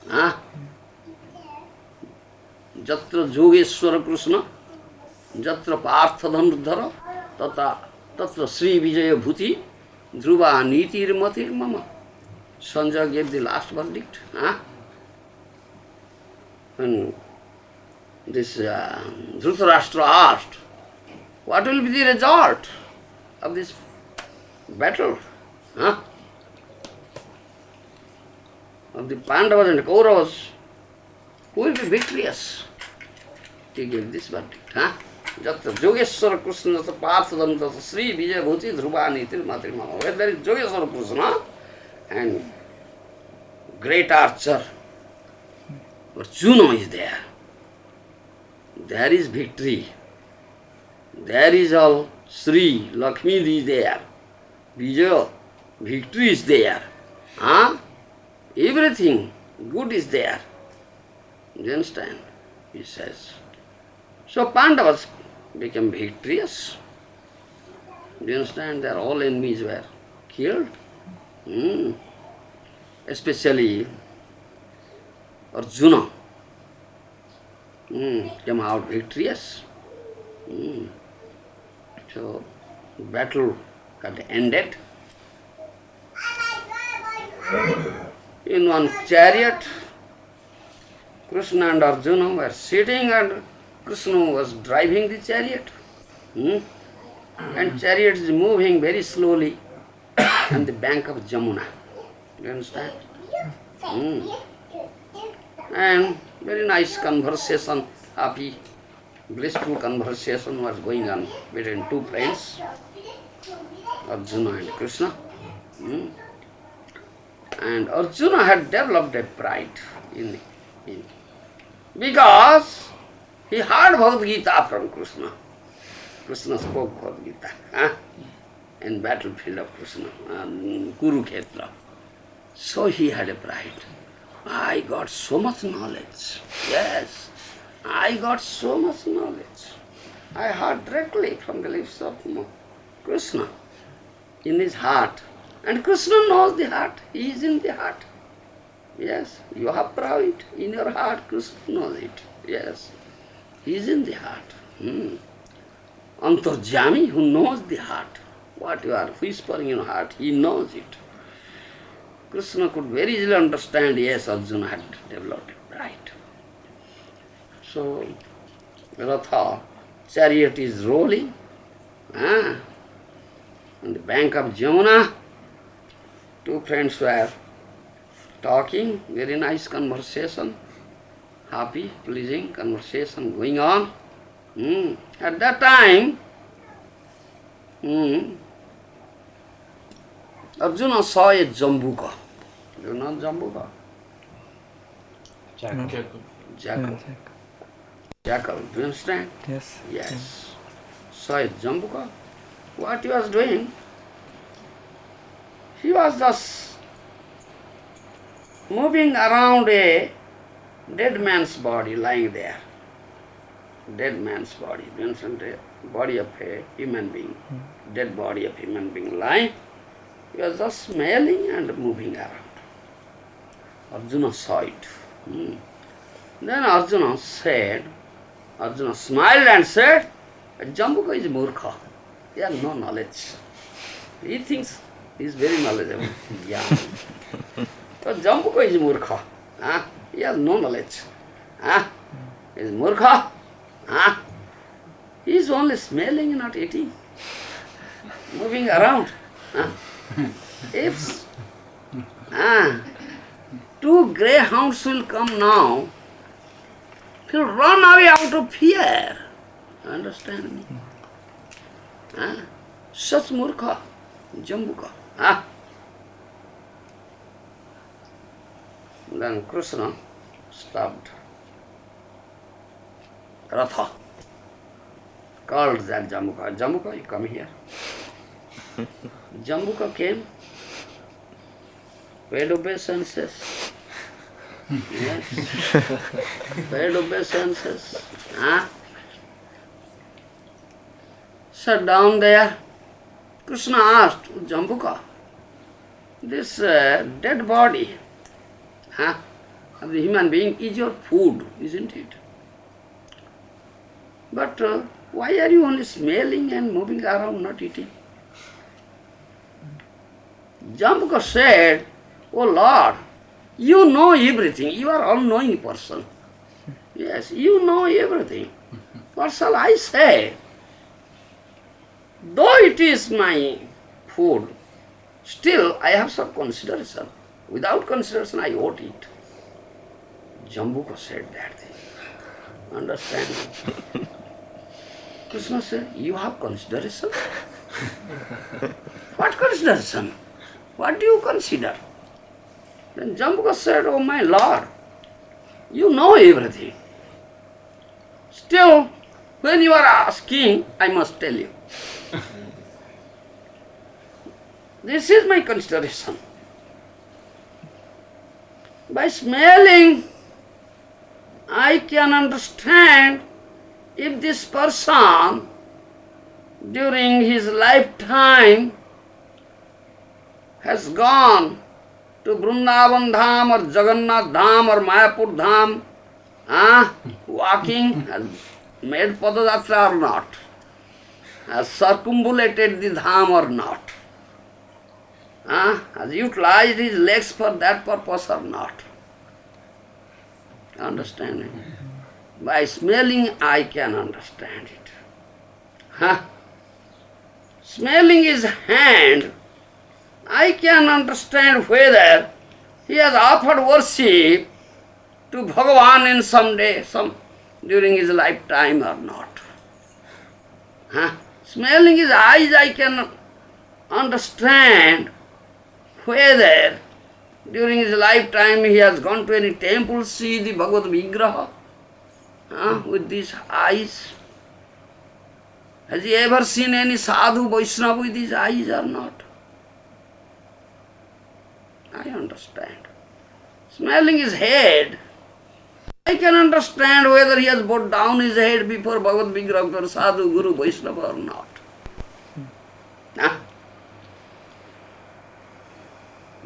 Speaker 1: Jatra Yogeshwara Krishna, Jatra Partha Dhanurdhara, Tatra Sri Vijaya Bhuti, Dhruva Nitir Matir Mama. Sanjay gave the last verdict. When this Dhritarashtra asked, what will be the result of this battle? Of the Pandavas and Kauravas, who will be victorious? He gave this verdict. Jatra Yogeshwara Krishna, Jatra Partha Dhanurdhara, Sri Vijaya Bhuti, Dhruva Nitir Matir Mama. Where there is Yogeshwara Krishna and great archer, Arjuna is there. There is victory. There is all Sri, Lakshmi is there. Vijaya, victory is there. Everything good is there. You understand? He says. So Pandavas became victorious. Do you understand? Their all enemies were killed. Especially Arjuna came out victorious. So battle got ended. In one chariot, Krishna and Arjuna were sitting and Krishna was driving the chariot. And chariot is moving very slowly on the bank of Jamuna. You understand? And very nice conversation, happy, blissful conversation was going on between two friends, Arjuna and Krishna. And Arjuna had developed a pride in because he heard Bhagavad Gita from Krishna. Krishna spoke Bhagavad Gita in battlefield of Krishna, Kurukshetra. So he had a pride. I got so much knowledge. Yes, I got so much knowledge. I heard directly from the lips of Krishna in his heart. And Krishna knows the heart. He is in the heart. Yes, you have pride in your heart. Krishna knows it. Yes, he is in the heart. Antarjami, who knows the heart. What you are whispering in heart, he knows it. Krishna could very easily understand, yes, Arjuna had developed it, right. So, Ratha, chariot is rolling, on the bank of Jamuna. Two friends were talking, very nice conversation, happy, pleasing conversation going on. At that time, Arjuna saw a jambuka. You know jambuka?
Speaker 6: Jackal.
Speaker 3: Jacob.
Speaker 1: Jackal. Jackal, do you understand?
Speaker 2: Yes.
Speaker 1: Yes. Saw a jambuka. What he was doing? He was just moving around a dead man's body lying there. Dead man's body, do you understand? The body of a human being, dead body of human being lying. He was just smelling and moving around. Arjuna saw it. Then Arjuna smiled and said, Jambuka is murkha. He has no knowledge. He thinks he is very knowledgeable. Yeah. So Jambuka is murkha. He has no knowledge. He is murkha. He is only smelling, not eating. Moving around. If two greyhounds will come now, he'll run away out of fear. Understand me? Such murkha, jambuka. Then Krishna stopped Ratha, called that jambuka. Jambuka, you come here. Jambuka came, paid obeisances. Yes. Paid obeisances. Sat down there. Krishna asked, Jambuka, this dead body of the human being is your food, isn't it? But why are you only smelling and moving around, not eating? Jambuka said, Oh Lord, you know everything. You are all-knowing person. Yes, you know everything. What shall I say? Though it is my food, still I have some consideration. Without consideration, I won't eat. Jambuka said that thing. Understand? Krishna said, you have consideration? What consideration? What do you consider? Then Jambuka said, Oh my Lord, you know everything. Still, when you are asking, I must tell you. This is my consideration. By smelling, I can understand if this person during his lifetime has gone to Vrindavan Dham or Jagannath Dham or Mayapur Dham, walking, has made Padayatra or not, has circumambulated the Dham or not, has utilized his legs for that purpose or not. Understanding? By smelling, I can understand it. Smelling his hand, I can understand whether he has offered worship to Bhagavan in some day, during his lifetime or not. Smelling his eyes, I can understand whether during his lifetime he has gone to any temple, see the Bhagavad Vigraha with these eyes. Has he ever seen any sadhu Vaishnava with his eyes or not? I understand. Smelling his head, I can understand whether he has bowed down his head before Bhagavad Vigraha or sadhu, guru, Vaishnava or not.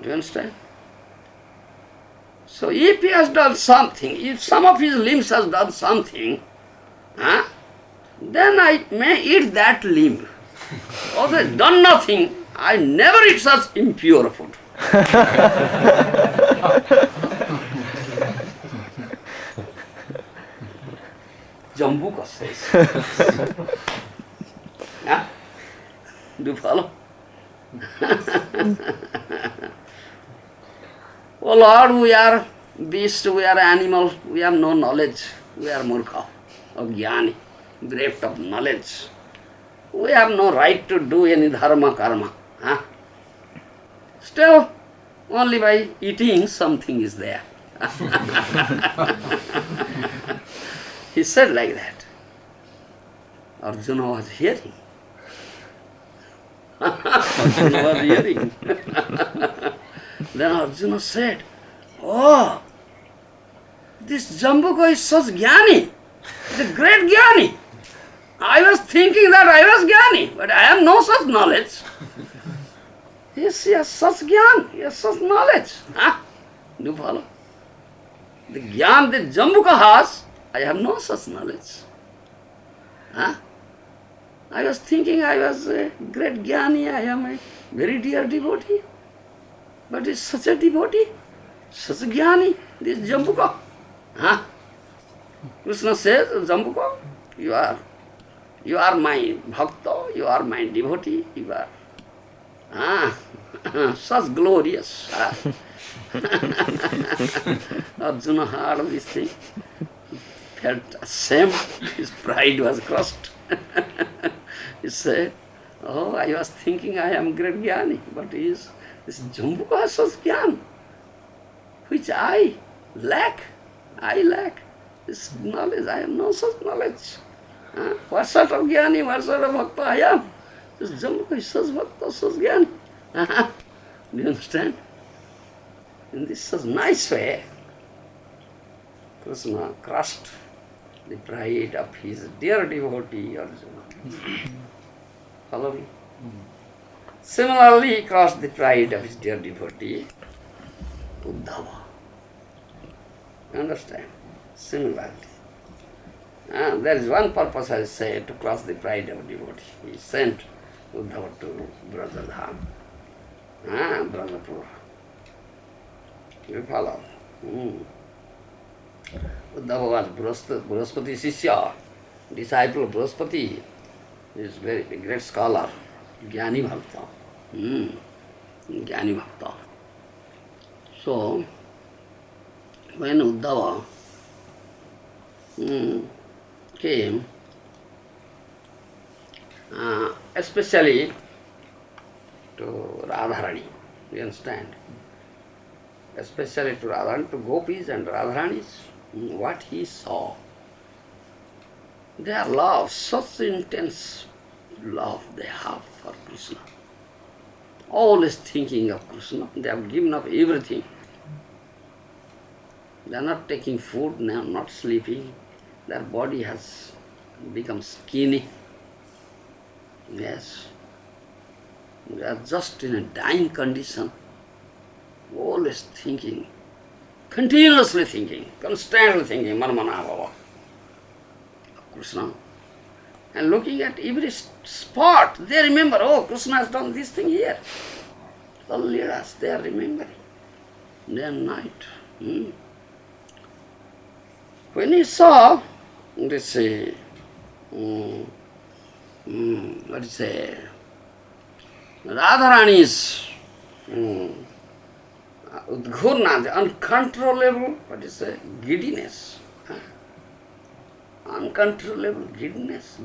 Speaker 1: Do you understand? So if he has done something, if some of his limbs has done something, then I may eat that limb. Although done nothing, I never eat such impure food. Jambuka says. Yeah? Do you follow? Oh Lord, we are beasts, we are animals, we have no knowledge, we are murkha, jnani, bereft of knowledge. We have no right to do any dharma, karma. Huh? Still, only by eating something is there. He said like that. Arjuna was hearing. Arjuna was hearing. Then Arjuna said, oh, this Jambuka is such jnani. It's a great jnani. I was thinking that I was jnani, but I have no such knowledge. Yes, he has such jnana, he has such knowledge. Huh? Do you follow? The jnana that Jambuka has, I have no such knowledge. Huh? I was thinking I was a great jnani, I am a very dear devotee. But is such a devotee, such a jnani, this Jambuka. Huh? Krishna says, Jambuka, you are my bhakta, you are my devotee, you are such glorious. Arjuna heard of this thing, felt ashamed, his pride was crushed. He said, oh, I was thinking I am great jnani, but this Jambuka has such jnana, which I lack. This knowledge, I have no such knowledge. What sort of jnani, what sort of bhakta I am? This Jambuka is such bhakta, such jnani. Do you understand? In this such nice way, Krishna crushed the pride of his dear devotee Arjuna. Follow me? Similarly, he crushed the pride of his dear devotee Uddhava. You understand? Similarly. There is one purpose, I say, to crush the pride of devotee. He sent Uddhava to Brajadham, Brajapura. You follow? Uddhava was Brahaspati Sishya, disciple of Brahaspati. He is very great scholar, Jnani Bhakta. Jnani Bhakta. So, when Uddhava came, especially to Radharani, you understand? Especially to Radharani, to Gopis and Radharanis, what he saw, their love, such intense love they have for Krishna. Always thinking of Krishna, they have given up everything. They are not taking food, they are not sleeping, their body has become skinny. Yes. They are just in a dying condition, always thinking, continuously thinking, constantly thinking, Manmana Bhava, Krishna. And looking at every spot, they remember, oh, Krishna has done this thing here. The leaders, they are remembering, day and night. When he saw this, Radharani's udghurna, the uncontrollable, giddiness. Uncontrollable giddiness.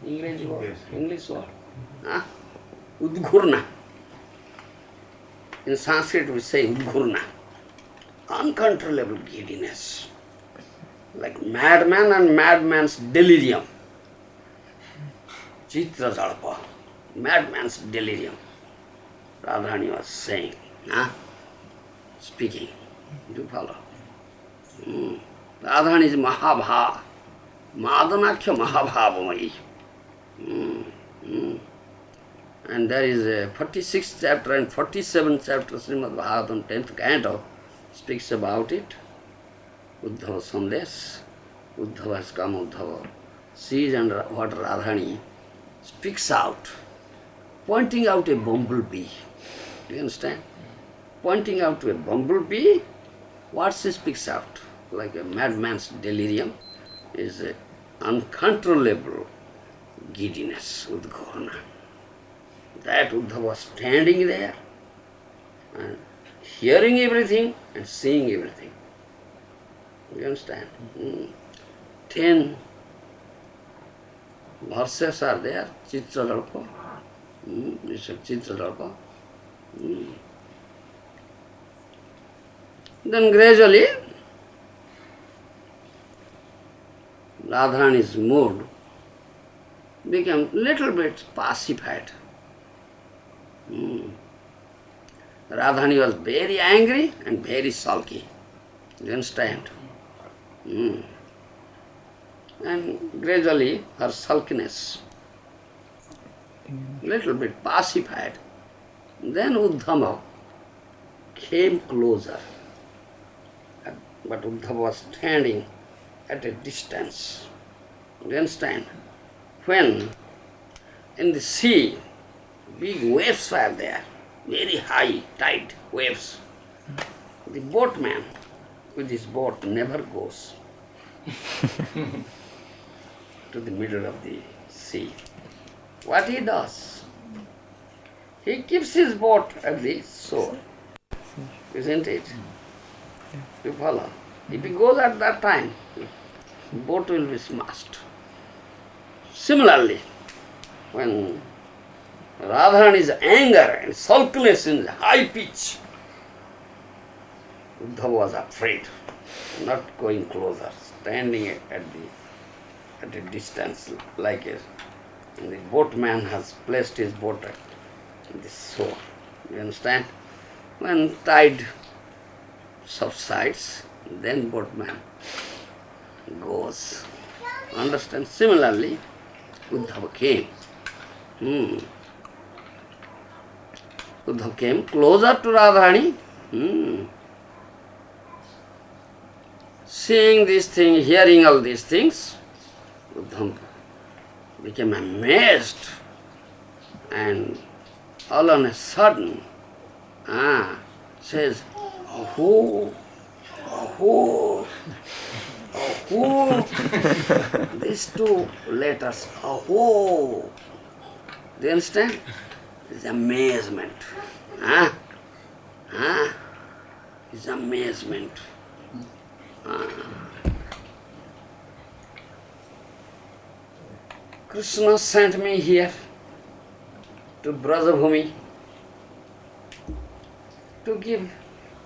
Speaker 1: English word. Udghurna. In Sanskrit we say udghurna. Uncontrollable giddiness. Like madman and madman's delirium. Chitra Jalpa, madman's delirium. Radharani was saying, speaking. Do you follow? Radharani is Mahabha, Madanakhya Mahabhavamai. And there is a 46th chapter and 47th chapter, Srimad Bhagavatam, 10th canto, speaks about it. Uddhava Sandesh. Uddhava has come, Uddhava sees and what Radhani speaks out, pointing out a bumblebee. Do you understand? Pointing out to a bumblebee, what she speaks out, like a madman's delirium, is a uncontrollable giddiness, Udgona. That Uddhava was standing there and hearing everything and seeing everything. You understand? 10 verses are there, Chitra Dalpa. This is Chitra Dalpa. Then gradually, Radharani's mood became little bit pacified. Radharani was very angry and very sulky. You understand? And gradually her sulkiness little bit pacified. Then Uddhava came closer. But Uddhava was standing at a distance. You understand? When in the sea, big waves were there, very high tide waves. The boatman with his boat never goes to the middle of the sea. What he does? He keeps his boat at the shore, isn't it? You follow? If he goes at that time, the boat will be smashed. Similarly, when Radharani's anger and sulkiness in high pitch, Uddhava was afraid, not going closer, standing at a distance like a, and the boatman has placed his boat at the shore. You understand? When tide subsides, then boatman goes. Understand? Similarly, Uddhava came. Uddhava came closer to Radharani. Seeing these things, hearing all these things, Uddhava became amazed, and all on a sudden says, "Oh, these two letters, oh." Do you understand? It's amazement. It's amazement. Krishna sent me here to Brajabhumi to give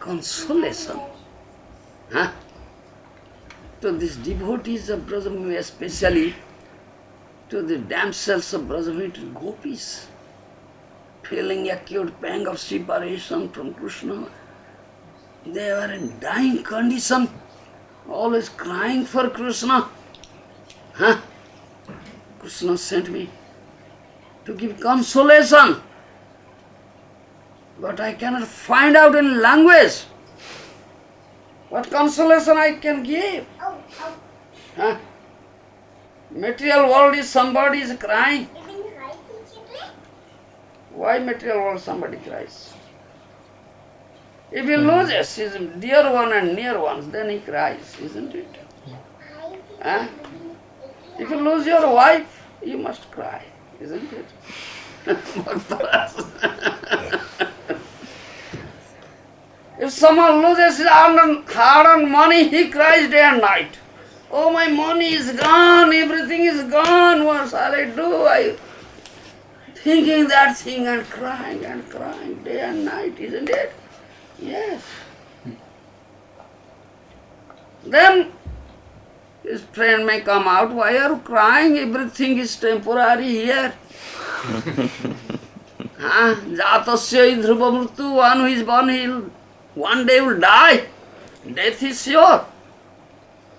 Speaker 1: consolation to these devotees of Brajabhumi, especially to the damsels of Brajabhumi, to gopis, feeling acute pang of separation from Krishna. They were in dying condition, always crying for Krishna. Krishna sent me to give consolation, but I cannot find out in language what consolation I can give. Material world is somebody is crying. Why material world somebody cries? If he loses his dear one and near ones, then he cries, isn't it? If you lose your wife, you must cry, isn't it? If someone loses his hard-earned money, he cries day and night. Oh, my money is gone, everything is gone, what shall I do? I thinking that thing and crying day and night, isn't it? Yes. Then his friend may come out, why are you crying? Everything is temporary here. Jatasya dhruva mritu, one who is born, he'll one day will die. Death is sure.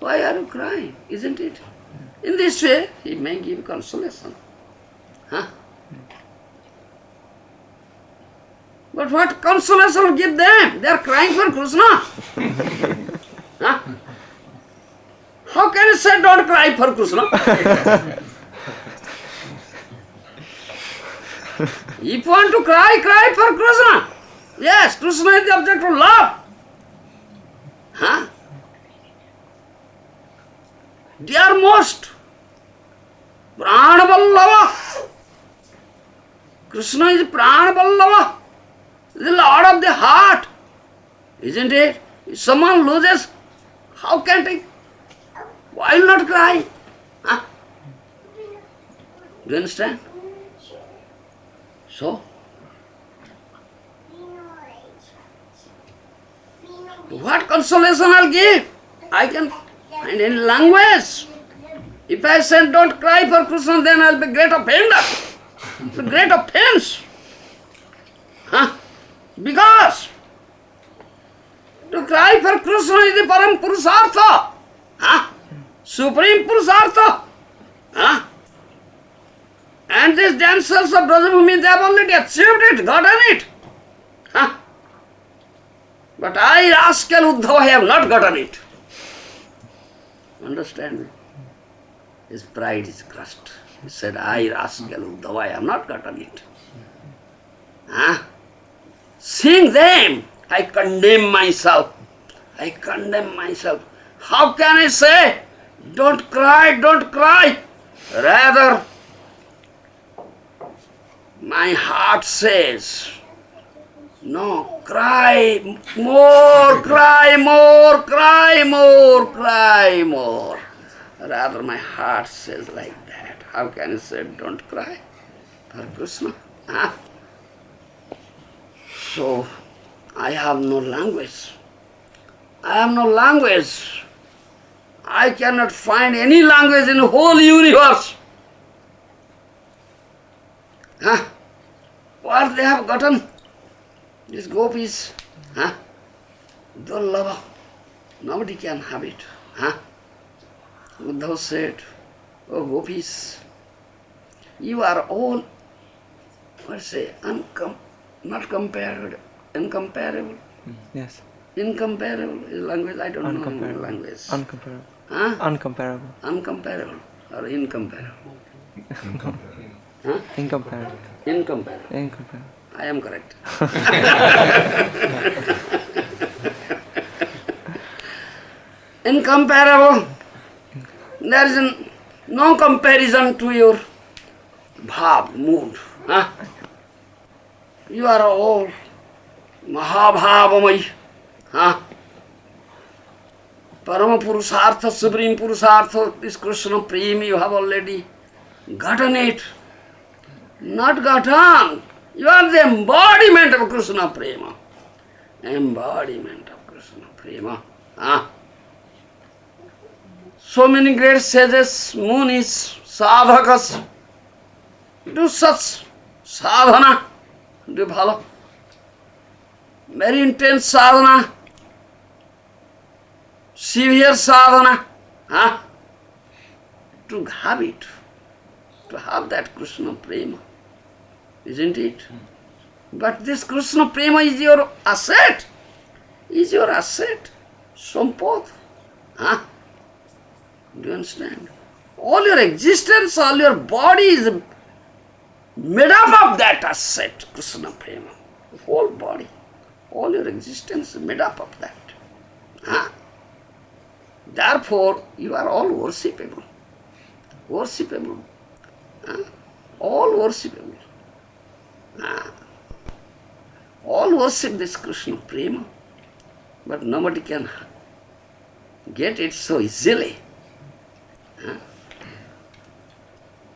Speaker 1: Why are you crying? Isn't it? In this way, he may give consolation. But what consolation will give them? They are crying for Krishna. How can you say don't cry for Krishna? If you want to cry, cry for Krishna. Yes, Krishna is the object of love. Huh? Dearmost, Pranavallava. Krishna is Pranavallava, the Lord of the heart. Isn't it? If someone loses, how can they? Why not cry? Huh? Do you understand? So, what consolation I'll give? I can find any language. If I say don't cry for Krishna, then I'll be great offender. The great offense. Huh? Because to cry for Krishna is the Param Purusartha. Huh? Supreme Purusartha. Huh? And these dancers of Brajabhumi, they have already achieved it, gotten it. Huh? But I, rascal Uddhava, have not gotten it. Understand me? His pride is crushed. He said, I, rascal Uddhava, I have not gotten it. Huh? Seeing them, I condemn myself. I condemn myself. How can I say, don't cry, don't cry? Rather, my heart says, no, cry more, cry more, cry more, cry more. Rather, my heart says like that. How can I say, don't cry for Krishna? Huh? So, I have no language. I have no language. I cannot find any language in the whole universe. Huh? What they have gotten? These gopis, huh? Dullava. Nobody can have it. Huh? Uddhava said, oh gopis, you are all, let's say, not compared, incomparable.
Speaker 2: Yes.
Speaker 1: Incomparable is language, I don't know
Speaker 2: Uncomparable.
Speaker 1: language.
Speaker 2: Uncomparable.
Speaker 1: Huh?
Speaker 2: Uncomparable.
Speaker 1: Uncomparable or incomparable? Huh?
Speaker 2: Incomparable.
Speaker 1: Incomparable.
Speaker 2: Incomparable.
Speaker 1: I am correct. Incomparable. There is no comparison to your bhav, mood. Huh? You are all Mahabhavamai. Huh? Parama Purusartha, Supreme Purusartha, this Krishna Prem, you have already gotten it. Not gotten. You are the embodiment of Krishna Prema. Embodiment of Krishna Prema. Huh? So many great sages, munis, sadhakas, do such sadhana. Do you follow? Very intense sadhana. Severe sadhana. Huh? To have it. To have that Krishna Prema. Isn't it? But this Krishna Prema is your asset. Is your asset. Sampad. Huh? Do you understand? All your existence, all your body is made up of that asset, Krishna Prema. The whole body. All your existence is made up of that. Huh? Therefore, you are all worshipable. Worshipable. Huh? All worshipable. All worship this Krishna Prema, but nobody can get it so easily.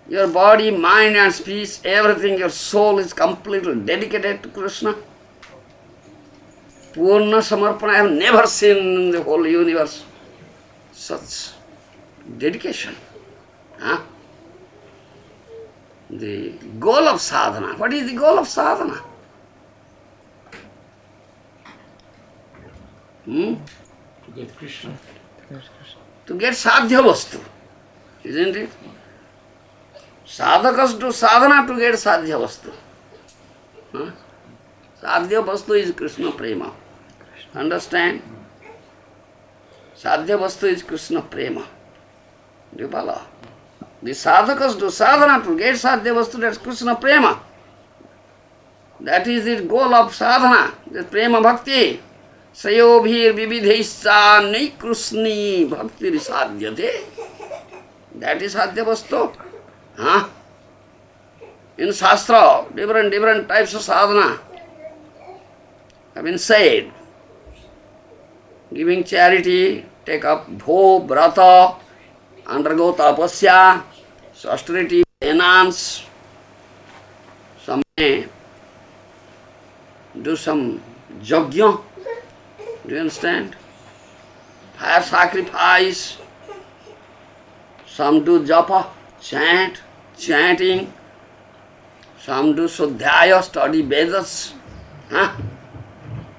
Speaker 1: Your body, mind and speech, everything, your soul is completely dedicated to Krishna. Purna Samarpana, I have never seen in the whole universe such dedication. Huh? The goal of sadhana. What is the goal of sadhana?
Speaker 3: To get Krishna.
Speaker 1: To get sadhya vastu. Isn't it? Sadhakas do sadhana to get sadhya vastu. Huh? Sadhya vastu is Krishna Prema. Understand? Sadhya vastu is Krishna Prema. Do you follow? The sadhakas do sadhana to get sadhya vastu, that's Krishna prema. That is the goal of sadhana, the prema bhakti. Sayobhir vividhaischa naikrusni bhakti sadhyate. That is sadhya vastu. Huh? In Shastra, different types of sadhana have been said. Giving charity, take up bho, brata, undergo tapasya, austerity, penance. Some may do some yajna. Do you understand? Fire sacrifice. Some do japa, chanting. Some do swadhyaya, study Vedas. Huh?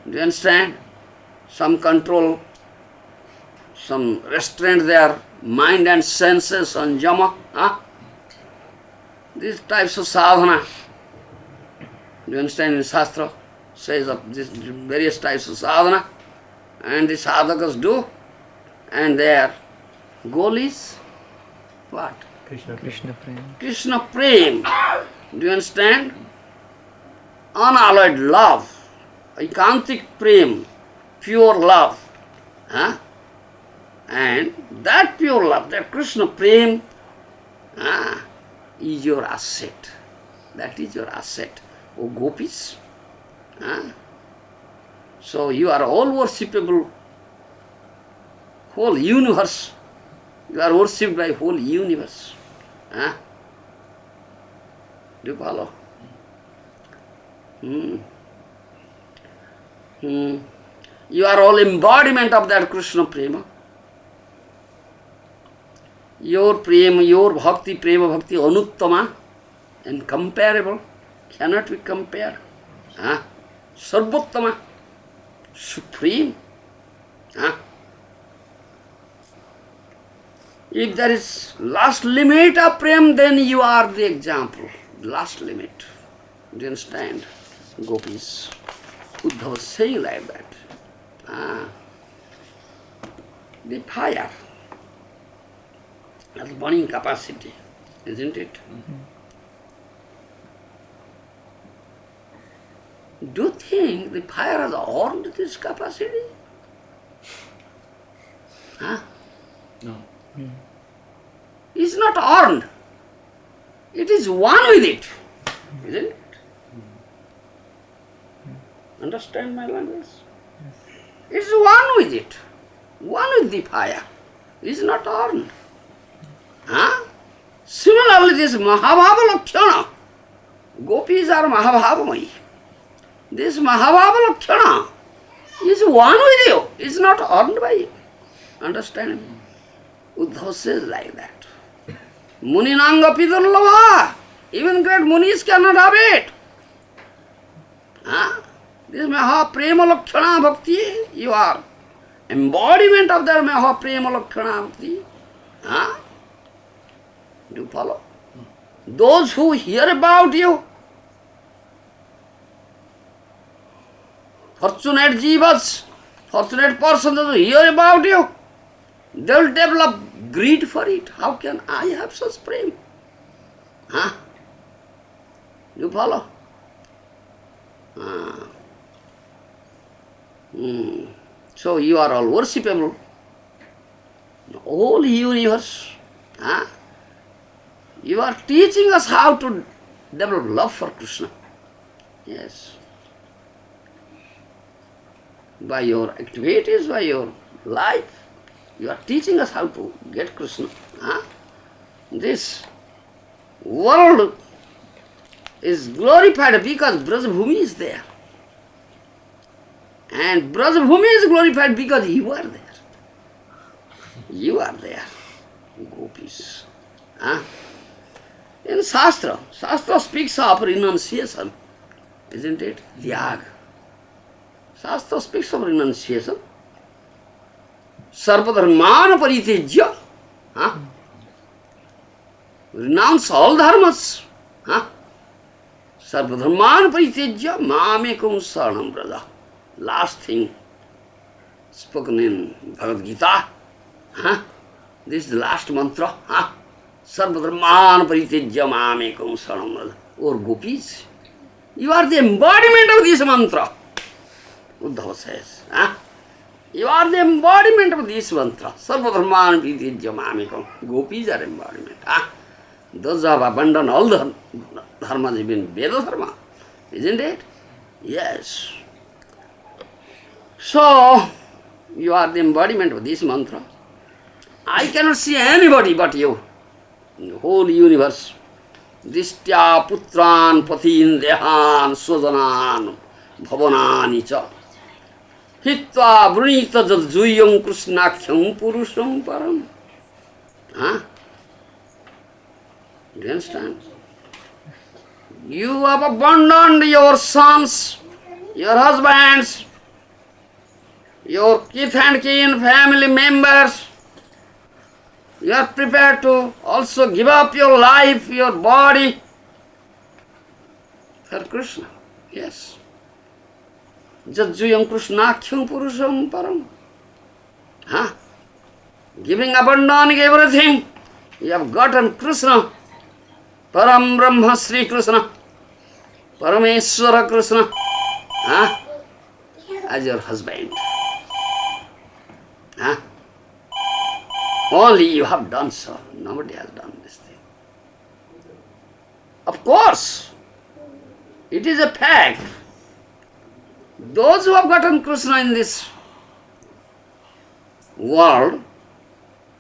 Speaker 1: Do you understand? Some control, some restrain their mind and senses on jama. Huh? These types of sadhana. Do you understand? In Shastra says of these various types of sadhana, and the sadhakas do, and their goal is what?
Speaker 5: Krishna.
Speaker 2: Krishna Prem.
Speaker 1: Krishna prem. Do you understand? Unalloyed love, ekantik prem, pure love. Huh? And that pure love, that Krishna prem, is your asset. That is your asset, O gopis. So you are all worshipable, whole universe. You are worshipped by whole universe. Do you follow? You are all embodiment of that Krishna prema. Your prema, your bhakti, prema bhakti, anuttama, incomparable, cannot be compared. Sarvottama, supreme. If there is last limit of prem, then you are the example. Last limit. Do you understand? Gopis. Buddha was saying like that. The fire has burning capacity, isn't it? Do you think the fire has earned this capacity?
Speaker 3: No.
Speaker 1: It's not earned. It is one with it, isn't it? Understand my language? It's one with it. One with the fire. It's not earned. Similarly, this Mahabhava Lakshana, gopis are Mahabhavamai. This Mahabhava Lakshana is one with you. It's not earned by you. Understand me? Uddhava says like that. Muninanga pidurlabha. Even great munis cannot have it. This Maha Prema Lakshana Bhakti, you are embodiment of that Maha Prema Lakshana Bhakti. Do you follow? Those who hear about you, fortunate jivas, fortunate persons who hear about you, they will develop greed for it. How can I have such prem? You follow? So you are all worshipable. The whole universe. You are teaching us how to develop love for Krishna. Yes. By your activities, by your life, you are teaching us how to get Krishna. This world is glorified because Brajabhumi is there. And Brajabhumi is glorified because you are there. You are there, gopis. In Shastra speaks of renunciation, isn't it? Tyag. Shastra speaks of renunciation. Sarvadharmana paritejya. Renounce all dharmas. Sarvadharmana paritejya mamekam saranam braja. Last thing spoken in Bhagavad Gita. This is the last mantra. Sarvadharman paritijya mamekam saranam. Or gopis, you are the embodiment of this mantra. Uddhava says. You are the embodiment of this mantra. Sarvadharman paritijya mamekam. Gopis are embodiment. Those who have abandoned all the dharmas, even Veda dharma. Isn't it? Yes. So, you are the embodiment of this mantra. I cannot see anybody but you in the whole universe. Distya putran pathin dehan sojanan bhavanani cha hitva brunita jadjuyam krishnakhyam purusham param. Do you understand? You have abandoned your sons, your husbands, your kith and kin, family members. You are prepared to also give up your life, your body for Krishna. Yes. Jajjuyam krishnakhyam purusham param. Giving, abandoning everything. You have gotten Krishna. Param Brahma Sri Krishna. Parameswara Krishna. As your husband. Only you have done so. Nobody has done this thing. Of course, it is a fact. Those who have gotten Krishna in this world,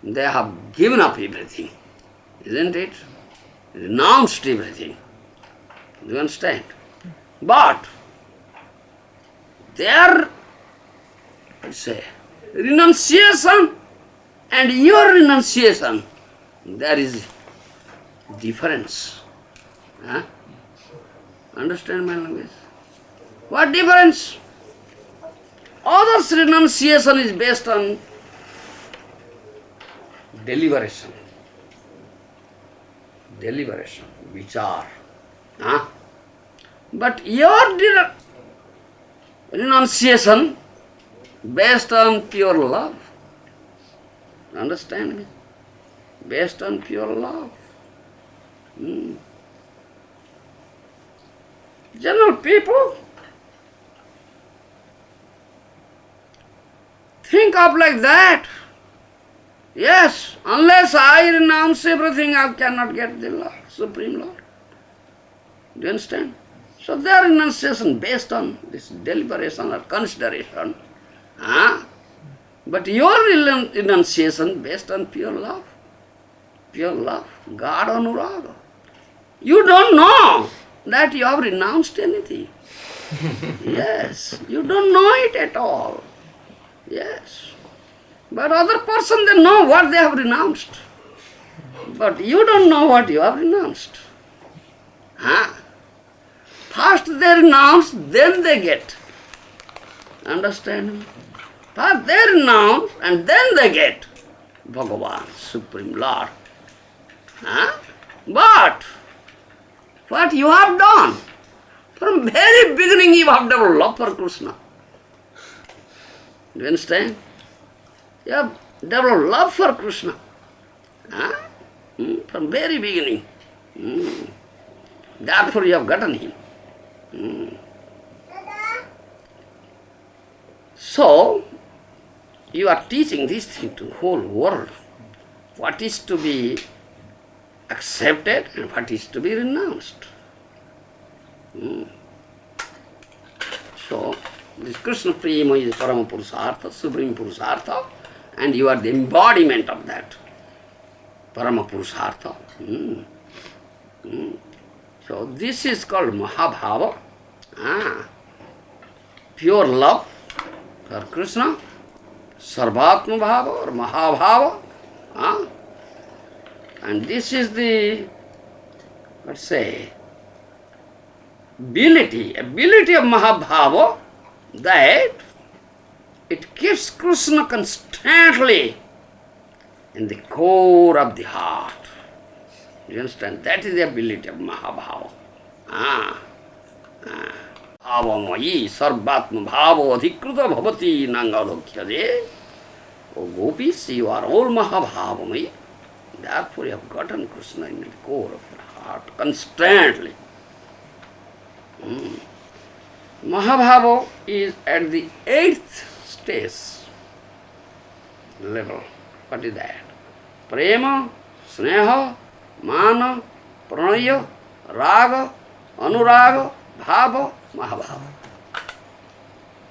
Speaker 1: they have given up everything. Isn't it? Renounced everything. Do you understand? But their, let's say, renunciation and your renunciation, there is difference. Understand my language? What difference? Others' renunciation is based on deliberation, vichar. But your renunciation based on pure love. Understand me? Based on pure love. General people think of like that. Yes, unless I renounce everything, I cannot get the Lord, Supreme Lord. Do you understand? So their renunciation based on this deliberation or consideration. But your renunciation based on pure love. Pure love. God Anuraga. You don't know that you have renounced anything. Yes, you don't know it at all. Yes. But other person, they know what they have renounced. But you don't know what you have renounced. First they renounce, then they get. Understand me? First they renounce and then they get Bhagavan, Supreme Lord. But what you have done, from very beginning you have developed love for Krishna. Do you understand? You have developed love for Krishna. From very beginning. Therefore you have gotten him. So, you are teaching this thing to the whole world. What is to be accepted and what is to be renounced. So, this Krishna Prema is Parama Purusartha, Supreme Purusartha, and you are the embodiment of that Parama Purusartha. So, this is called Mahabhava, pure love for Krishna, Sarvatma Bhava or Mahabhava. And this is the, let's say, ability of Mahabhava, that it keeps Krishna constantly in the core of the heart. You understand? That is the ability of Mahabhava. Bhavamayi sarvatma bhava adhikruta bhavati nangadokhyade. Oh gopis, you are all Mahabhavamaya. Therefore you have gotten Krishna in the core of your heart constantly. Mahabhava is at the 8th stage level. What is that? Prema, Sneha, Mana, Pranaya, Raga, Anuraga, Bhava, Mahabhava.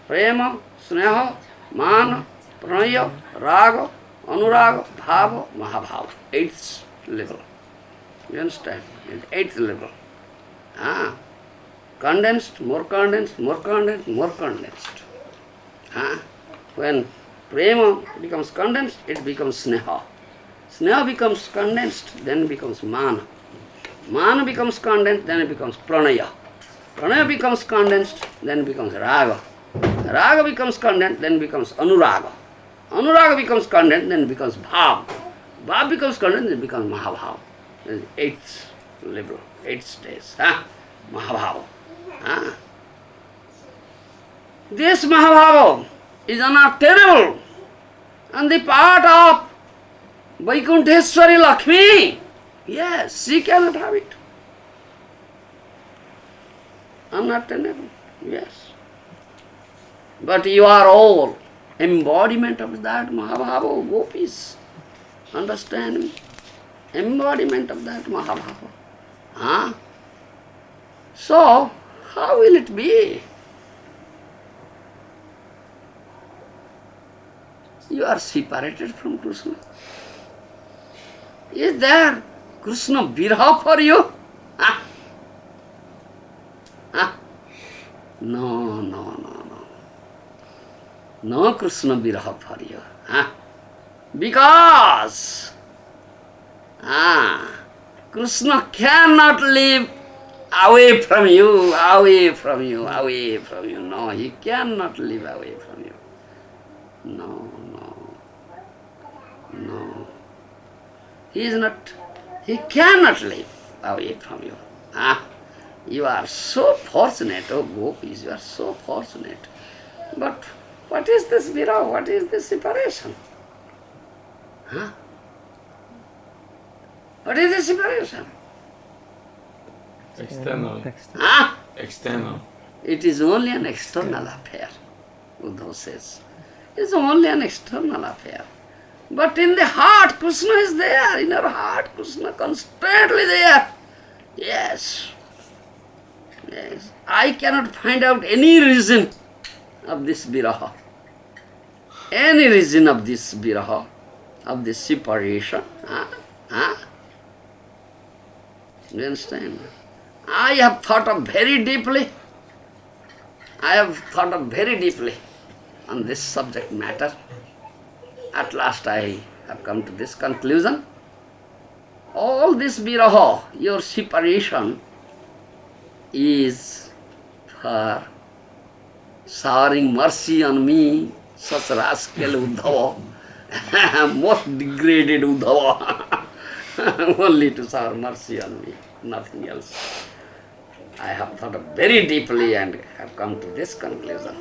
Speaker 1: Prema, Sneha, Mana, Pranaya, Raga, Anuraga, Bhava, Mahabhava. 8th level. You understand? 8th level. Condensed, more condensed, more condensed, more condensed. When prema becomes condensed, it becomes sneha. Sneha becomes condensed, then becomes mana. Mana becomes condensed, then it becomes pranaya. Pranaya becomes condensed, then becomes raga. Raga becomes condensed, then becomes anuraga. Anuraga becomes condensed, then becomes bhav. Bhav becomes condensed, then becomes mahabhav. 8th level, 8th stage. Mahabhava. This Mahabhava is unattainable on the part of Vaikunteshwari Lakshmi. Yes, she cannot have it. Unattainable, yes. But you are all embodiment of that Mahabhava, gopis. Understand me? Embodiment of that Mahabhava. So, how will it be? You are separated from Krishna. Is there Krishna Viraha for you? No, no, no, no. No Krishna Viraha for you. Because Krishna cannot live away from you, away from you, away from you. No, he cannot live away from you. No, no, no. He cannot live away from you. You are so fortunate, oh gopis, you are so fortunate. But what is this viraha? What is this separation? What is this separation?
Speaker 3: External. External.
Speaker 1: It is only an external affair, Uddhava says. It is only an external affair. But in the heart, Krishna is there. In our heart, Krishna constantly there. Yes. Yes. I cannot find out any reason of this viraha. Any reason of this viraha, of this separation. You understand? I have thought of very deeply. I have thought of very deeply on this subject matter. At last I have come to this conclusion. All this viraha, your separation, is for showering mercy on me, such rascal Uddhava, most degraded Uddhava, only to shower mercy on me, nothing else. I have thought of very deeply and have come to this conclusion.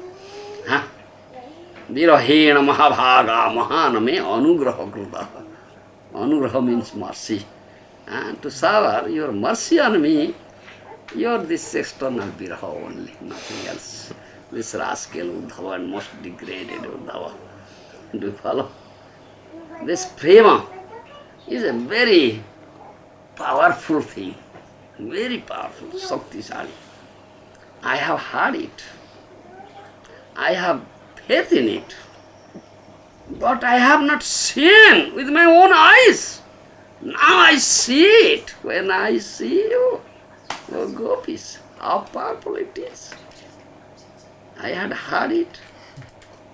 Speaker 1: Virahena mahabhaga mahaname anugraha kruta. Anugraha means mercy. And to shower your mercy on me, you are this external viraha only, nothing else. This rascal Uddhava and most degraded Uddhava. Do you follow? This prema is a very powerful thing. Very powerful, Shaktisali. I have heard it. I have faith in it. But I have not seen with my own eyes. Now I see it when I see you. Oh gopis, how powerful it is. I had heard it.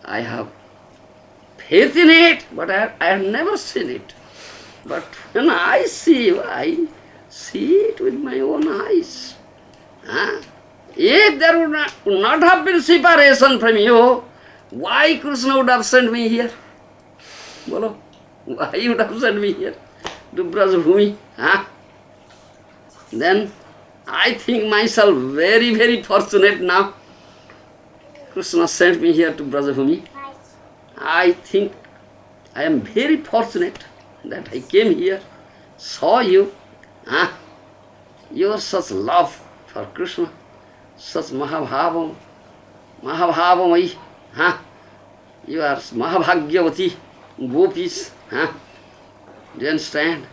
Speaker 1: I have faith in it, but I have never seen it. But when I see you, I see it with my own eyes. If there would not have been separation from you, why Krishna would have sent me here? Bolo, why you would have sent me here to Brajabhumi? Then I think myself very, very fortunate now. Krishna sent me here to Brajabhumi. I think I am very fortunate that I came here, saw you. Your such love for Krishna, such Mahabhavamai. You are Mahabhagyavati, gopis. Do you understand?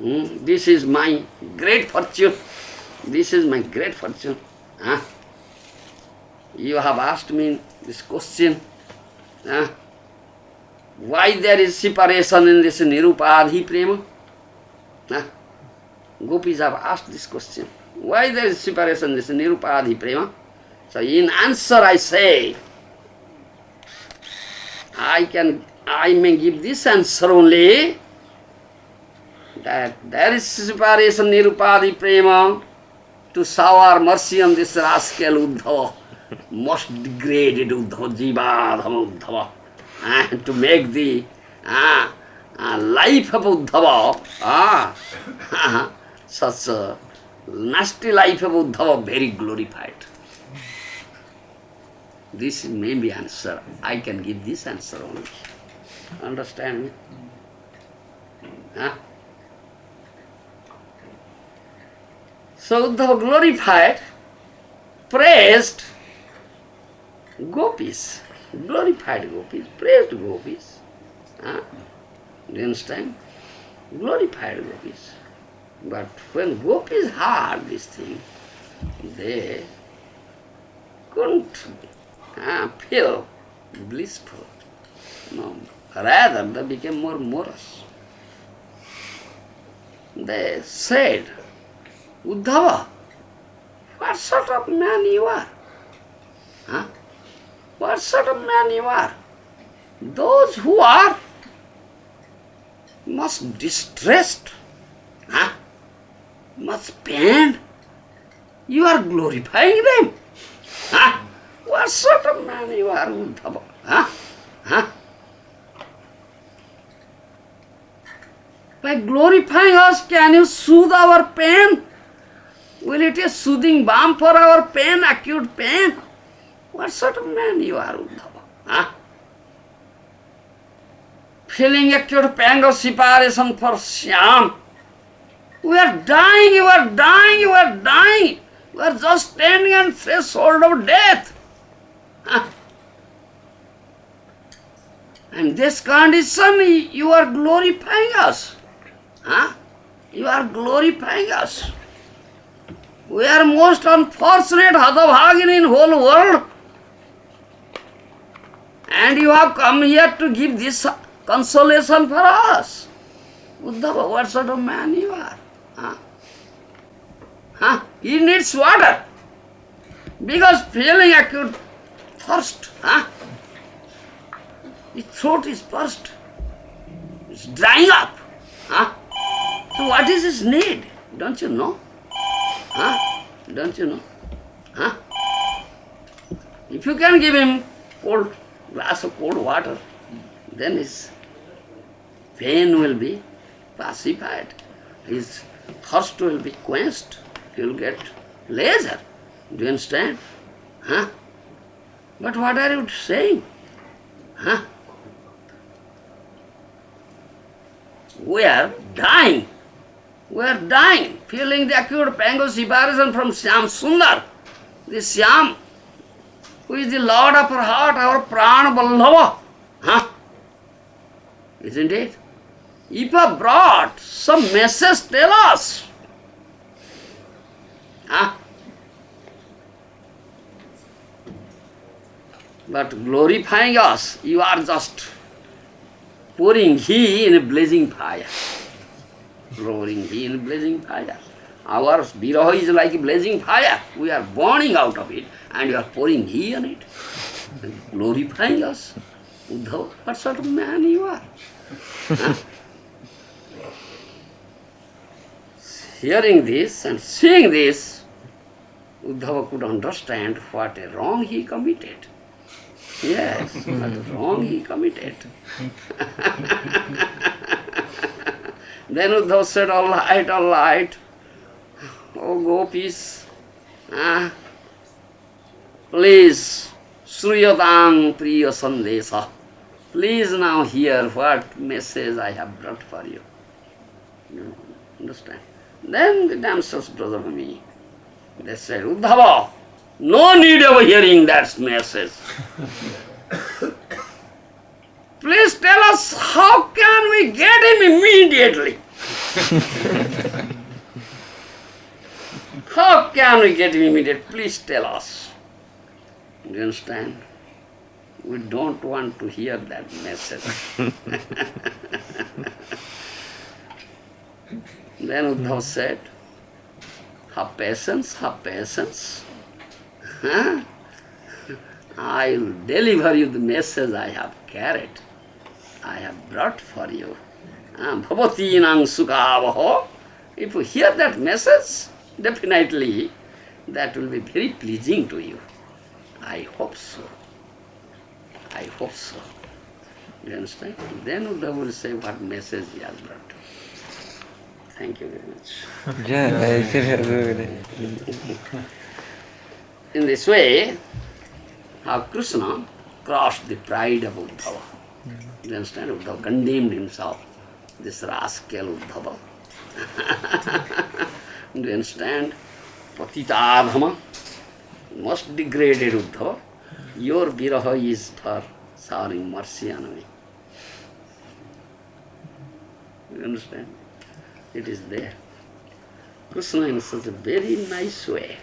Speaker 1: This is my great fortune. This is my great fortune. You have asked me this question. Why there is separation in this Nirupadhi Prema? Gopis have asked this question. Why there is separation in this Nirupadhi Prema? So in answer I say, I may give this answer only, that there is separation Nirupadhi Prema to shower mercy on this rascal Uddhava, most degraded Uddhava, Jivadhama Uddhava, and to make the life of Uddhava, such a nasty life of Uddhava, very glorified. This may be answer. I can give this answer only. Understand me? So Uddhava glorified, praised gopis, glorified gopis, praised gopis. Do you understand? Glorified gopis. But when gopis heard this thing, they couldn't feel blissful. No, rather they became more morose. They said, Uddhava, what sort of man you are? What sort of man you are? Those who are much distressed, much pained, you are glorifying them. What sort of man you are, Uddhava? By glorifying us, can you soothe our pain? Will it be a soothing balm for our pain, acute pain? What sort of man you are, Uddhava? Feeling acute pang of separation for Shyam. We are dying, you are dying, you are dying. We are just standing on the threshold of death. And this condition, you are glorifying us. You are glorifying us. We are most unfortunate Hadavagin in whole world. And you have come here to give this consolation for us. Uddhava, what sort of man you are? He needs water. Because feeling acute thirst. His throat is burst. It's drying up. So what is his need? Don't you know? Don't you know? If you can give him glass of cold water, then his pain will be pacified. His thirst will be quenched. He will get leisure. Do you understand? But what are you saying? We are dying. We are dying, feeling the acute pang of separation from Shyam Sundar. This Shyam, who is the Lord of our heart, our Prana Vallabha. Isn't it? If you brought some message, tell us. But glorifying us, you are just pouring ghee in a blazing fire. Pouring ghee in a blazing fire. Our viraha is like a blazing fire. We are burning out of it and you are pouring ghee on it. And glorifying us. Uddhava, what sort of man you are? Hearing this and seeing this, Uddhava could understand what a wrong he committed. Yes, what a wrong he committed. Then Uddhava said, all right, oh gopis, please, Sriyatang Priya Sandesa, Please now hear what message I have brought for you. You understand? Then the damsels, brother me, they said, Uddhava, no need of hearing that message. Please tell us how can we get him immediately? How can we get him immediately? Please tell us. Do you understand? We don't want to hear that message. Then Uddhava said, have patience, have patience. Huh? I will deliver you the message I have carried. I have brought for you. Bhavati nang sukavaho. If you hear that message, definitely that will be very pleasing to you. I hope so. I hope so. Do you understand? Then Uddhava will say what message he has brought. Thank you very much. In this way, how Krishna crushed the pride of Uddhava. Do you understand? Uddhava condemned himself. This rascal Uddhava. Do you understand? Patitadhama, most degraded Uddhava. Your viraha is for showering mercy on me. You understand? It is there. Krishna in such a very nice way,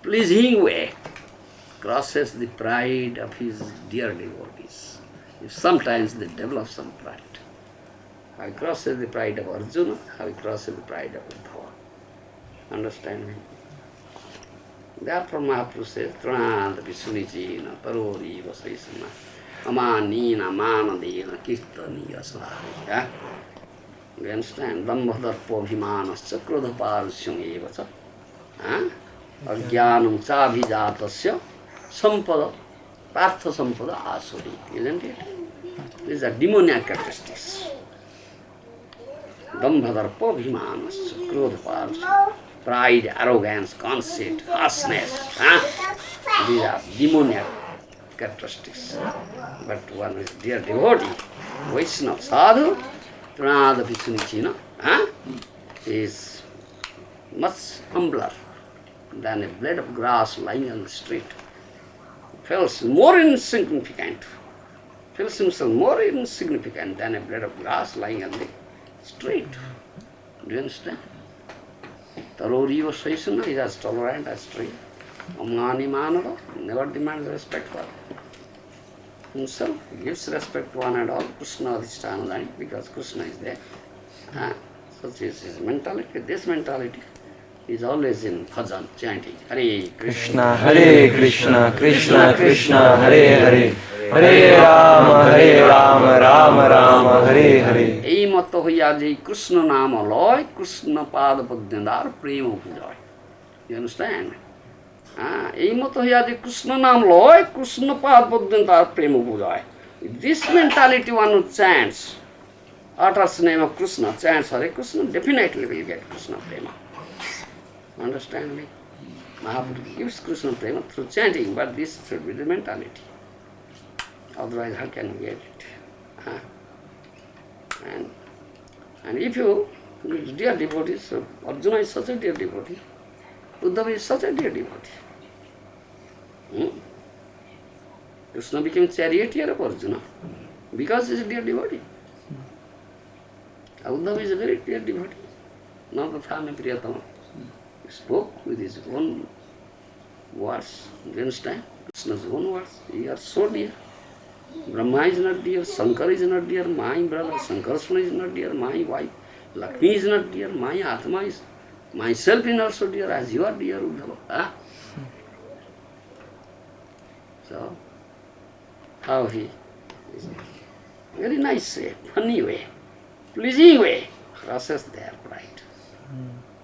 Speaker 1: pleasing way, crosses the pride of his dear devotees. If sometimes they develop some pride. How he crosses the pride of Arjuna, how he crosses the pride of Uddhava. Understand me? Therefore Mahaprabhu says, Tranadapi Sunichina, Parori Vasaisana, Amanina, Manadina, Kirtaniya Sahari. You understand? Dambhadarpo Bhimanasya, Krodhaparusyam evacha. Ajnanam chabhijatasya, Sampada, Partha Sampada Asuri. Isn't it? These are demoniac characteristics. Dambhadarpo Bhimanasya, Krodhaparusyam. Pride, arrogance, conceit, harshness. These are demoniac characteristics. But one is dear devotee, Vaishnava sadhu, Pranadapi Sunichina, is much humbler than a blade of grass lying on the street. Feels more insignificant. Feels himself more insignificant than a blade of grass lying on the street. Do you understand? Tarori Vasaisana is as tolerant as tree. Amani Manava never demands respect for himself, gives respect to one and all. Krishna Adhisthana, because Krishna is there. Such is his mentality. This mentality is always in bhajan, chanting. Hare Krishna,
Speaker 2: Hare Krishna, Krishna Krishna, Hare Hare, Hare Rama, Rama Rama, Hare Hare.
Speaker 1: এই মতো হইয়া যে কৃষ্ণ নাম লয়, কৃষ্ণ পাদ পদ্মদার প্রেম পূজয়। You understand? এই মতো হইয়া যে কৃষ্ণ নাম লয়, কৃষ্ণ পাদ পদ্মদার প্রেম পূজয়। This mentality one who chants, utters the name of Krishna, chants Hare Krishna, definitely will get Krishna prema. Understand me? Mahaprabhu gives Krishna prema through chanting, but this should be the mentality. Otherwise, how can you get it? And if you, dear devotees, so Arjuna is such a dear devotee, Uddhava is such a dear devotee. Krishna became charioteer of Arjuna because he is a dear devotee. Uddhava is a very dear devotee. Now the family Priyatama spoke with his own words. Do you understand? Krishna's own words. You are so dear. Brahma is not dear, Shankar is not dear, my brother, Sankarsana is not dear, my wife, Lakshmi is not dear, my Atma is, myself is also dear, as you are dear, Uddhava. So, how he is very nice way, funny way, pleasing way, crosses their pride.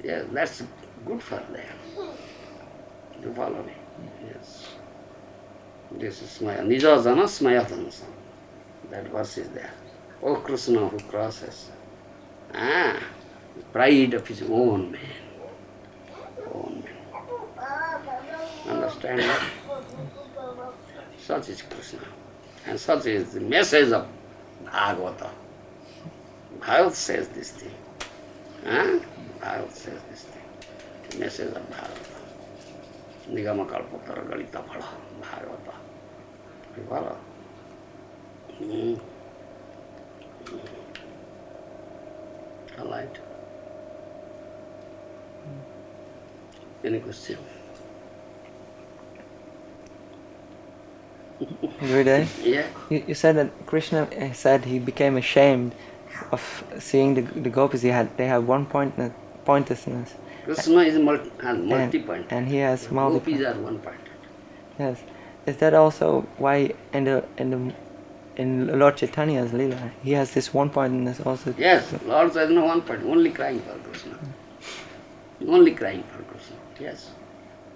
Speaker 1: Yes, that's good for them. You follow me? Yes. This is Smaya. Nija Jana Smaya Dhanasa. That verse is there. Oh Krishna who crosses. Pride of his own man. Own man. Understand that? Such is Krishna. And such is the message of Bhagavata. Bhagavata says this thing. Huh? Bhagavata says this thing. Message of Bhagavata. Nigama kalpotara galita phala. Bhagavata. You follow? All right. Any question?
Speaker 2: Gurudev,
Speaker 1: Yeah.
Speaker 2: you said that Krishna said he became ashamed of seeing the gopis. They have pointlessness.
Speaker 1: Krishna is multi-pointed.
Speaker 2: And he has
Speaker 1: Gopis
Speaker 2: multi-pointed.
Speaker 1: are one-pointed.
Speaker 2: Yes. Is that also why in Lord Chaitanya's Leela, he has this one-pointedness also?
Speaker 1: Yes, Lord has no one point, only crying for Krishna. Only crying for Krishna. Yes.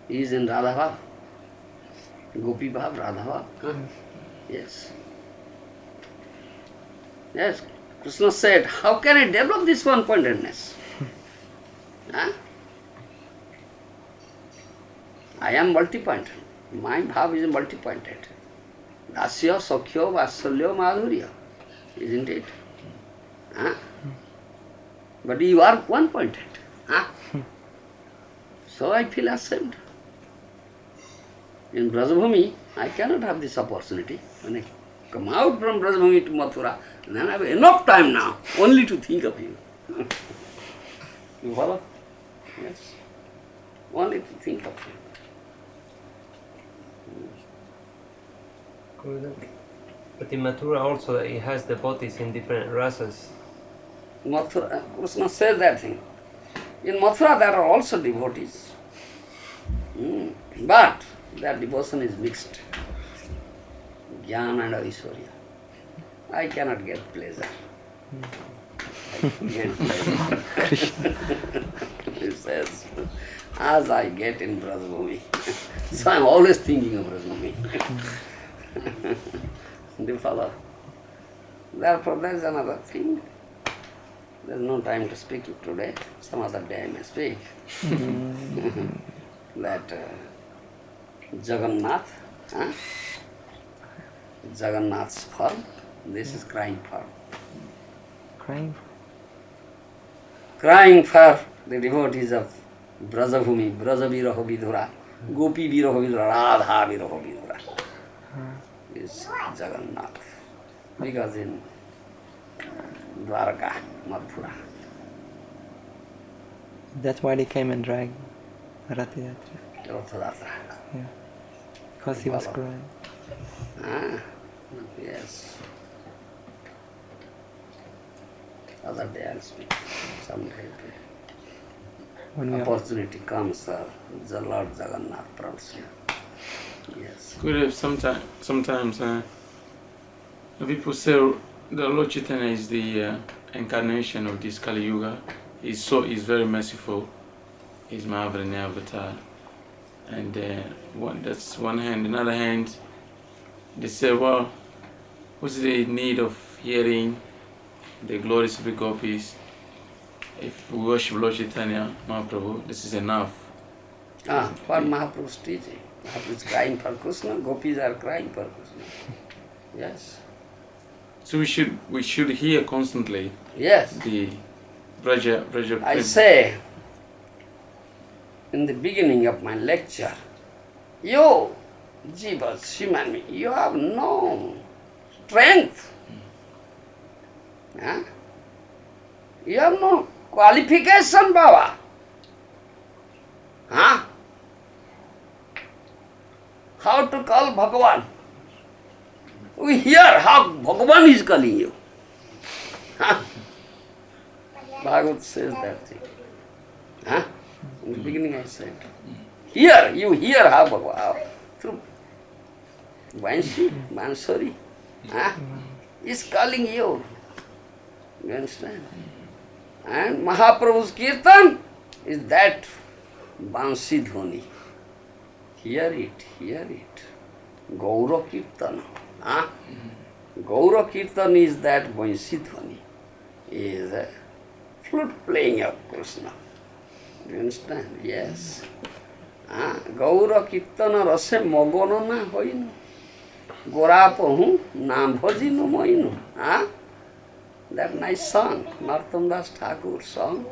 Speaker 1: He is in Radha Bhav. Gopi Bhav, Radha Bhav. Huh? Yes. Yes. Krishna said, how can I develop this one-pointedness? Huh? I am multi-pointed. My bhav is multi-pointed. Dasya, Sakhya, Vatsalya, Madhurya. Isn't it? Huh? But you are one-pointed. Huh? So I feel ashamed. In Brajabhumi, I cannot have this opportunity. When I come out from Brajabhumi to Mathura, then I have enough time now only to think of you. You follow? Yes. Only to think of you.
Speaker 5: But in Mathura also it has devotees in different rasas.
Speaker 1: Mathura, Krishna says that thing. In Mathura there are also devotees. But their devotion is mixed. Jnana and Aishwarya. I cannot get pleasure. I get pleasure. He says, as I get in Brajabhumi. So I am always thinking of Brajabhumi. Do you follow? Therefore, there is another thing. There is no time to speak today. Some other day I may speak. That Jagannath, Jagannath's farm, this is crying farm.
Speaker 2: Crying?
Speaker 1: Crying for the devotees of Brajabhumi, Braja Viraha Vidura, Gopi Viraha Vidura, Radha Viraha Vidura. Is Jagannath. Because in Dwarka, Mathura.
Speaker 2: That's why they came and dragged Rathayatra.
Speaker 1: Rathayatra.
Speaker 2: Yeah. Because he was crying.
Speaker 1: Yes. Other day I'll speak. Someday.
Speaker 2: When we
Speaker 1: Opportunity comes, the Lord Jagannath proves you. Yes.
Speaker 3: Good. Sometimes people say the Lord Chaitanya is the incarnation of this Kali Yuga. He's very merciful. He's Mahavrini avatar. And that's one hand. Another hand, they say, well, what's the need of hearing the glories of the gopis? If we worship Lord Chaitanya Mahaprabhu, this is enough.
Speaker 1: What Mahaprabhu's teaching? Mahaprabhu is crying for Krishna, gopis are crying for Krishna. Yes.
Speaker 3: So we should hear constantly.
Speaker 1: Yes.
Speaker 3: The Braja
Speaker 1: I say in the beginning of my lecture, you, Jivas, human, you have no strength. You have no qualification, Baba. How to call Bhagavan? We hear how Bhagavan is calling you. Bhagavad says that thing. In the beginning I said, you hear how Bhagavan, through Vanshi, Mansuri, is calling you. You understand? And Mahaprabhu's Kirtan is that Bansi Dhoni. Hear it. Gaura Kirtan. Gaura Kirtan is that Bansi Dhoni. Is a flute playing of Krishna. You understand? Yes. Gaura Kirtana rase magana na hoinu. Gorapahu Nam Bhajinu Moinu. That nice song, Narottam Das Thakur song.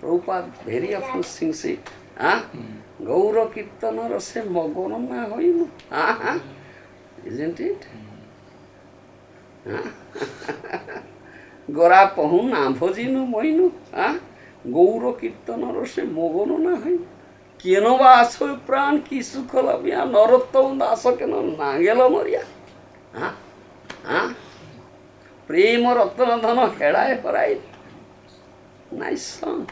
Speaker 1: Prabhupada very often sings it. Gaura Kirtana Rase Magonama Hoinu. Isn't it? Gorapahu Nam Bhajinu Moinu. Gaura Kirtana Rase Magonama Hoinu. Keno Vaso Pran Kisukalabia Narottam Dasakana Nangela Maria. Prema Rattanadhana Hedae Parai. Nice song.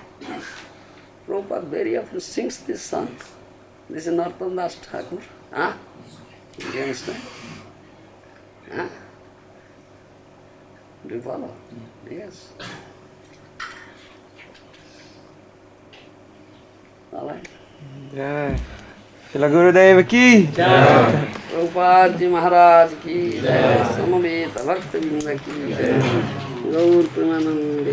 Speaker 1: Prabhupada very often sings this song. This is Narottam Das Thakur. Do you understand? Do you follow? Yes. All right.
Speaker 2: जय शिला गुरुदेव की जय
Speaker 1: प्रभुपाद जी महाराज की जय समवेत भक्त वृंद की जय गौर प्रेमानंद